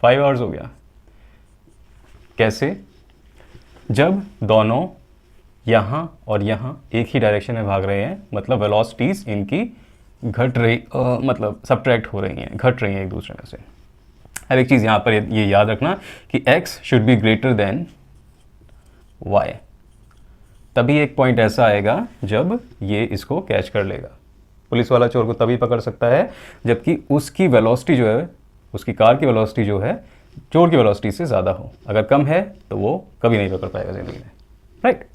5 आवर्स हो गया। कैसे? जब दोनों यहाँ और यहाँ एक ही डायरेक्शन में भाग रहे हैं, मतलब वेलोसिटीज़ इनकी घट रही मतलब सब्ट्रैक्ट हो रही हैं, घट रही हैं एक दूसरे में से। हर एक चीज़ यहाँ पर ये याद रखना कि x should be greater than y। तभी एक पॉइंट ऐसा आएगा जब ये इसको कैच कर लेगा। पुलिस वाला चोर को तभी पकड़ सकता है जबकि उसकी वेलोसिटी जो है, उसकी कार की वेलोसिटी जो है चोर की वेलोसिटी से ज़्यादा हो। अगर कम है तो वो कभी नहीं पकड़ पाएगा ज़िंदगी में, राइट।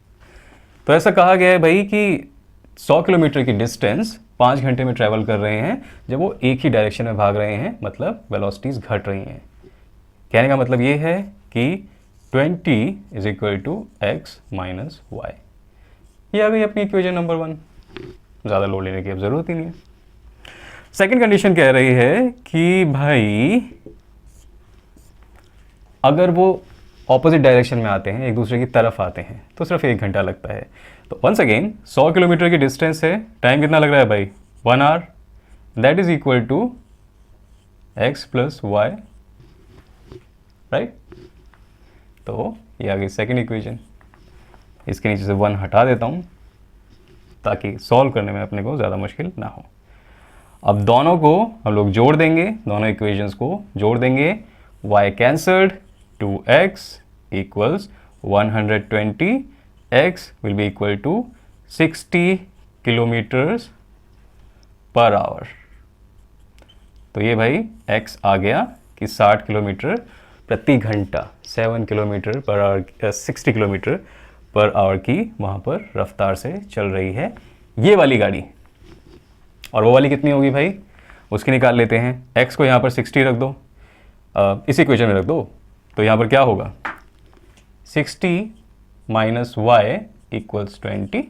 तो ऐसा कहा गया है भाई कि 100 किलोमीटर की डिस्टेंस 5 घंटे में ट्रैवल कर रहे हैं जब वो एक ही डायरेक्शन में भाग रहे हैं, मतलब वेलोसिटीज़ घट रही हैं। कहने का मतलब ये है कि 20 is equal to x minus y. ये आ गई अपनी इक्वेशन नंबर 1। ज़्यादा लोड लेने की अब ज़रूरत ही नहीं है। सेकेंड कंडीशन कह रही है कि भाई अगर वो ऑपोजिट डायरेक्शन में आते हैं, एक दूसरे की तरफ आते हैं, तो सिर्फ 1 घंटा लगता है। तो वंस अगेन 100 किलोमीटर की डिस्टेंस है, टाइम कितना लग रहा है भाई? 1 hour. That is equal to x plus y, right. तो ये आ गई सेकेंड इक्वेशन। इसके नीचे से 1 हटा देता हूँ ताकि सॉल्व करने में अपने को ज़्यादा मुश्किल ना हो। अब दोनों को हम लोग जोड़ देंगे, दोनों इक्वेशंस को जोड़ देंगे। y cancelled, 2x equals 120, x will be equal to 60 kilometres per hour. तो ये भाई x आ गया कि 60 किलोमीटर प्रति घंटा, 7 kilometre per hour, 60 kilometre per hour की वहाँ पर रफ्तार से चल रही है ये वाली गाड़ी। और वो वाली कितनी होगी भाई, उसकी निकाल लेते हैं। x को यहाँ पर 60 रख दो, इस इक्वेशन में रख दो, तो यहाँ पर क्या होगा? 60 माइनस वाई इक्वल्स 20,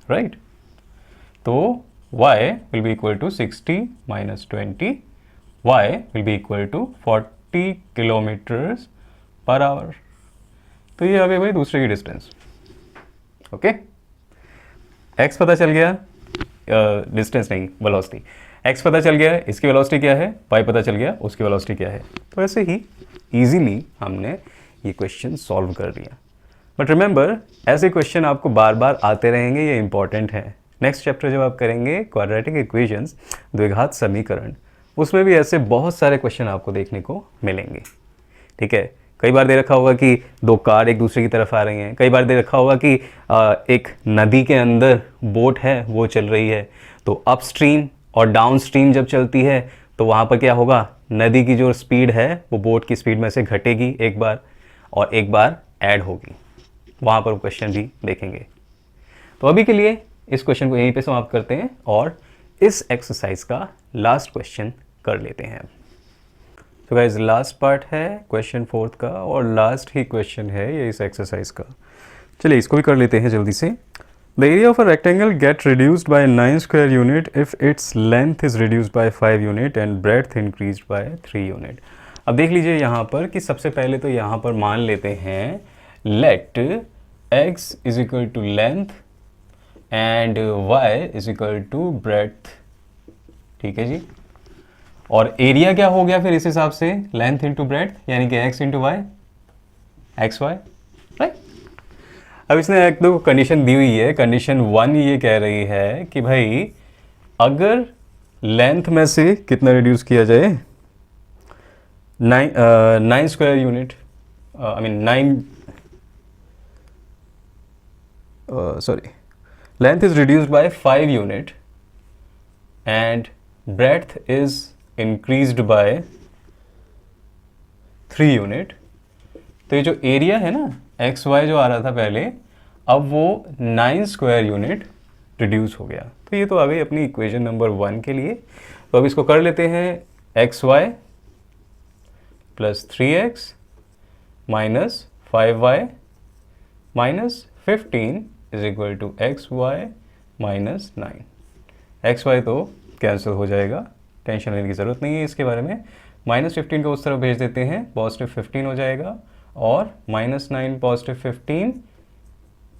राइट। तो y will be equal to 60 minus 20, y will be equal to 40 kilometres per hour. तो ये आ गई भाई दूसरे की डिस्टेंस। ओके, x पता चल गया, डिस्टेंस नहीं वेलोसिटी। x पता चल गया, इसकी वेलोसिटी क्या है, y पता चल गया, उसकी वेलोसिटी क्या है। तो ऐसे ही इजीली हमने ये क्वेश्चन सॉल्व कर लिया। बट रिमेंबर, ऐसे क्वेश्चन आपको बार बार आते रहेंगे, ये इंपॉर्टेंट है। नेक्स्ट चैप्टर जब आप करेंगे क्वाड्रेटिक इक्वेशंस, द्विघात समीकरण, उसमें भी ऐसे बहुत सारे क्वेश्चन आपको देखने को मिलेंगे। ठीक है, कई बार दे रखा होगा कि 2 कार एक दूसरे की तरफ आ रही हैं, कई बार दे रखा होगा कि एक नदी के अंदर बोट है वो चल रही है, तो अपस्ट्रीम और डाउनस्ट्रीम जब चलती है तो वहाँ पर क्या होगा, नदी की जो स्पीड है वो बोट की स्पीड में से घटेगी एक बार और एक बार ऐड होगी। वहाँ पर क्वेश्चन भी देखेंगे। तो अभी के लिए इस क्वेश्चन को यहीं पे समाप्त करते हैं और इस एक्सरसाइज का लास्ट क्वेश्चन कर लेते हैं। तो गाइस लास्ट पार्ट है क्वेश्चन 4 का और लास्ट ही क्वेश्चन है ये इस एक्सरसाइज का। चलिए इसको भी कर लेते हैं जल्दी से। The area of a rectangle gate reduced by 9 square unit if its length is reduced by 5 unit and breadth increased by 3 unit. अब देख लीजिए यहाँ पर कि सबसे पहले तो यहाँ पर मान लेते हैं let x is equal to length and y is equal to breadth. ठीक है जी, और एरिया क्या हो गया फिर इस हिसाब से, लेंथ इंटू ब्रेड्थ, यानी कि x into y, x y, right. अब इसने एक दो कंडीशन दी हुई है। कंडीशन 1 ये कह रही है कि भाई अगर लेंथ में से कितना रिड्यूस किया जाए, 9 square unit, I mean 9 sorry, length is reduced by 5 unit and breadth is increased by 3 unit। तो ये जो एरिया है ना एक्स वाई जो आ रहा था पहले, अब वो 9 स्क्वायर यूनिट रिड्यूस हो गया। तो ये तो आ गई अपनी इक्वेशन नंबर 1 के लिए। तो अब इसको कर लेते हैं, x y plus 3x minus 5y minus 15 is equal to x y minus 9। X y तो कैंसिल हो जाएगा, टेंशन लेने की ज़रूरत नहीं है इसके बारे में। -15 को उस तरफ भेज देते हैं, पॉजिटिव 15 हो जाएगा और -9 पॉजिटिव 15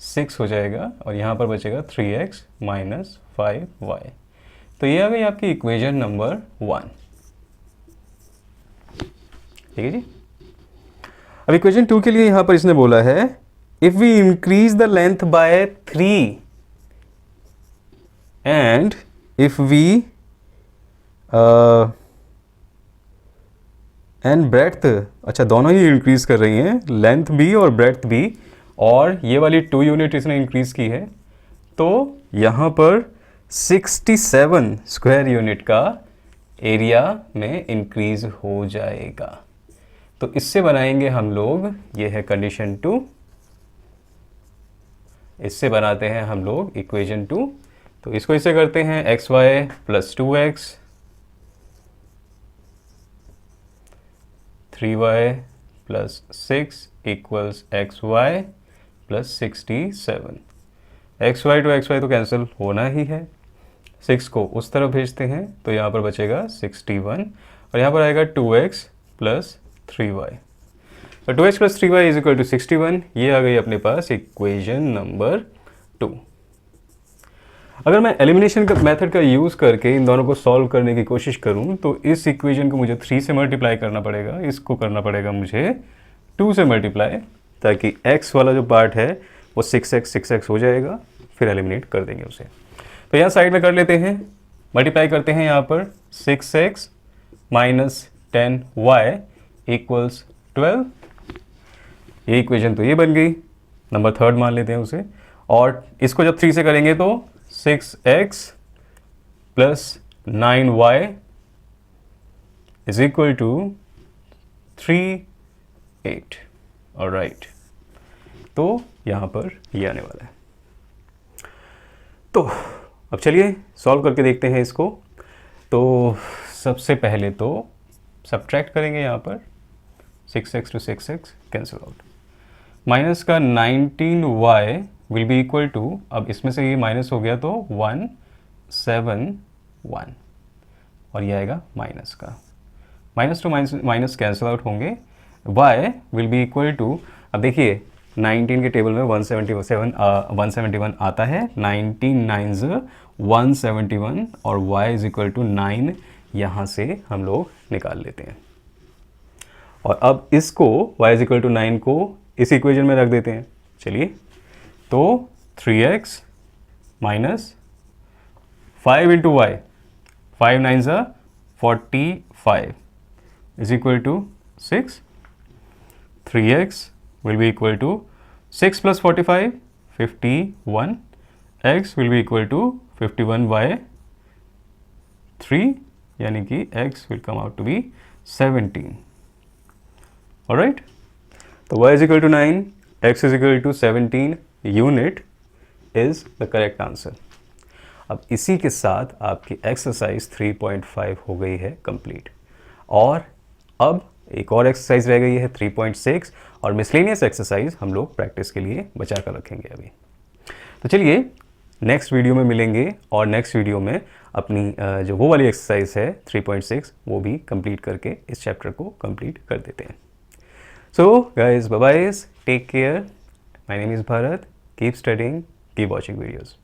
6 हो जाएगा और यहाँ पर बचेगा 3x माइनस 5y। तो ये आ गई आपकी इक्वेशन नंबर 1। ठीक है जी। अब इक्वेशन 2 के लिए यहाँ पर इसने बोला है if we increase the length by 3 and if we and breadth, अच्छा दोनों ही इंक्रीज कर रही हैं, लेंथ भी और ब्रेड्थ भी, और ये वाली 2 यूनिट इसने इंक्रीज की है। तो यहाँ पर 67 स्क्वायर यूनिट का एरिया में इंक्रीज हो जाएगा। तो इससे बनाएंगे हम लोग, ये है कंडीशन 2, इससे बनाते हैं हम लोग इक्वेशन 2। तो इसको इससे करते हैं xy plus 2x 3y plus 6 equals xy plus 67। xy to xy तो कैंसिल होना ही है, 6 को उस तरफ भेजते हैं तो यहाँ पर बचेगा 61 और यहाँ पर आएगा 2x प्लस 3y। तो 2x plus 3y is equal to 61। ये आ गई अपने पास इक्वेशन नंबर 2। अगर मैं एलिमिनेशन का मेथड का यूज़ करके इन दोनों को सॉल्व करने की कोशिश करूं तो इस इक्वेशन को मुझे 3 से मल्टीप्लाई करना पड़ेगा, इसको करना पड़ेगा मुझे 2 से मल्टीप्लाई, ताकि x वाला जो पार्ट है वो 6x हो जाएगा, फिर एलिमिनेट कर देंगे उसे। तो यहाँ साइड में कर लेते हैं, मल्टीप्लाई करते हैं यहाँ पर 6x माइनस 10y इक्वल्स 12। ये इक्वेशन तो ये बन गई, नंबर 3 मान लेते हैं उसे। और इसको जब 3 से करेंगे तो 6x plus 9y is equal to 38। Alright, तो यहाँ पर ये आने वाला है। तो अब चलिए सॉल्व करके देखते हैं इसको। तो सबसे पहले तो सब्ट्रैक्ट करेंगे यहाँ पर 6x to 6x cancel out, minus का 19y will be equal to, अब इसमें से ये माइनस हो गया तो 171 और ये आएगा माइनस का, minus to minus cancel out होंगे, y will be equal to, अब देखिए 19 के टेबल में 171 आता है, 19 9s 171 और y इज इक्वल टू 9 यहाँ से हम लोग निकाल लेते हैं। और अब इसको y इज इक्वल टू 9 को इस इक्वेशन में रख देते हैं। चलिए, तो 3x minus 5 into y, 5 9s 45 is equal to 6, 3x will be equal to 6 plus 45 51, x will be equal to 51 by 3, यानी कि x will come out to be 17. Alright, तो y is equal to 9, x is equal to 17 unit is the correct answer. अब इसी के साथ आपकी एक्सरसाइज 3.5 हो गई है कंप्लीट, और अब एक और एक्सरसाइज रह गई है 3.6, और मिसलेनियस एक्सरसाइज हम लोग प्रैक्टिस के लिए बचा कर रखेंगे अभी। तो चलिए नेक्स्ट वीडियो में मिलेंगे, और नेक्स्ट वीडियो में अपनी जो वो वाली एक्सरसाइज है 3.6 वो भी कंप्लीट करके इस चैप्टर को कंप्लीट कर देते हैं। So guys, bye bye, take care, my name is Bharat, keep studying, keep watching videos.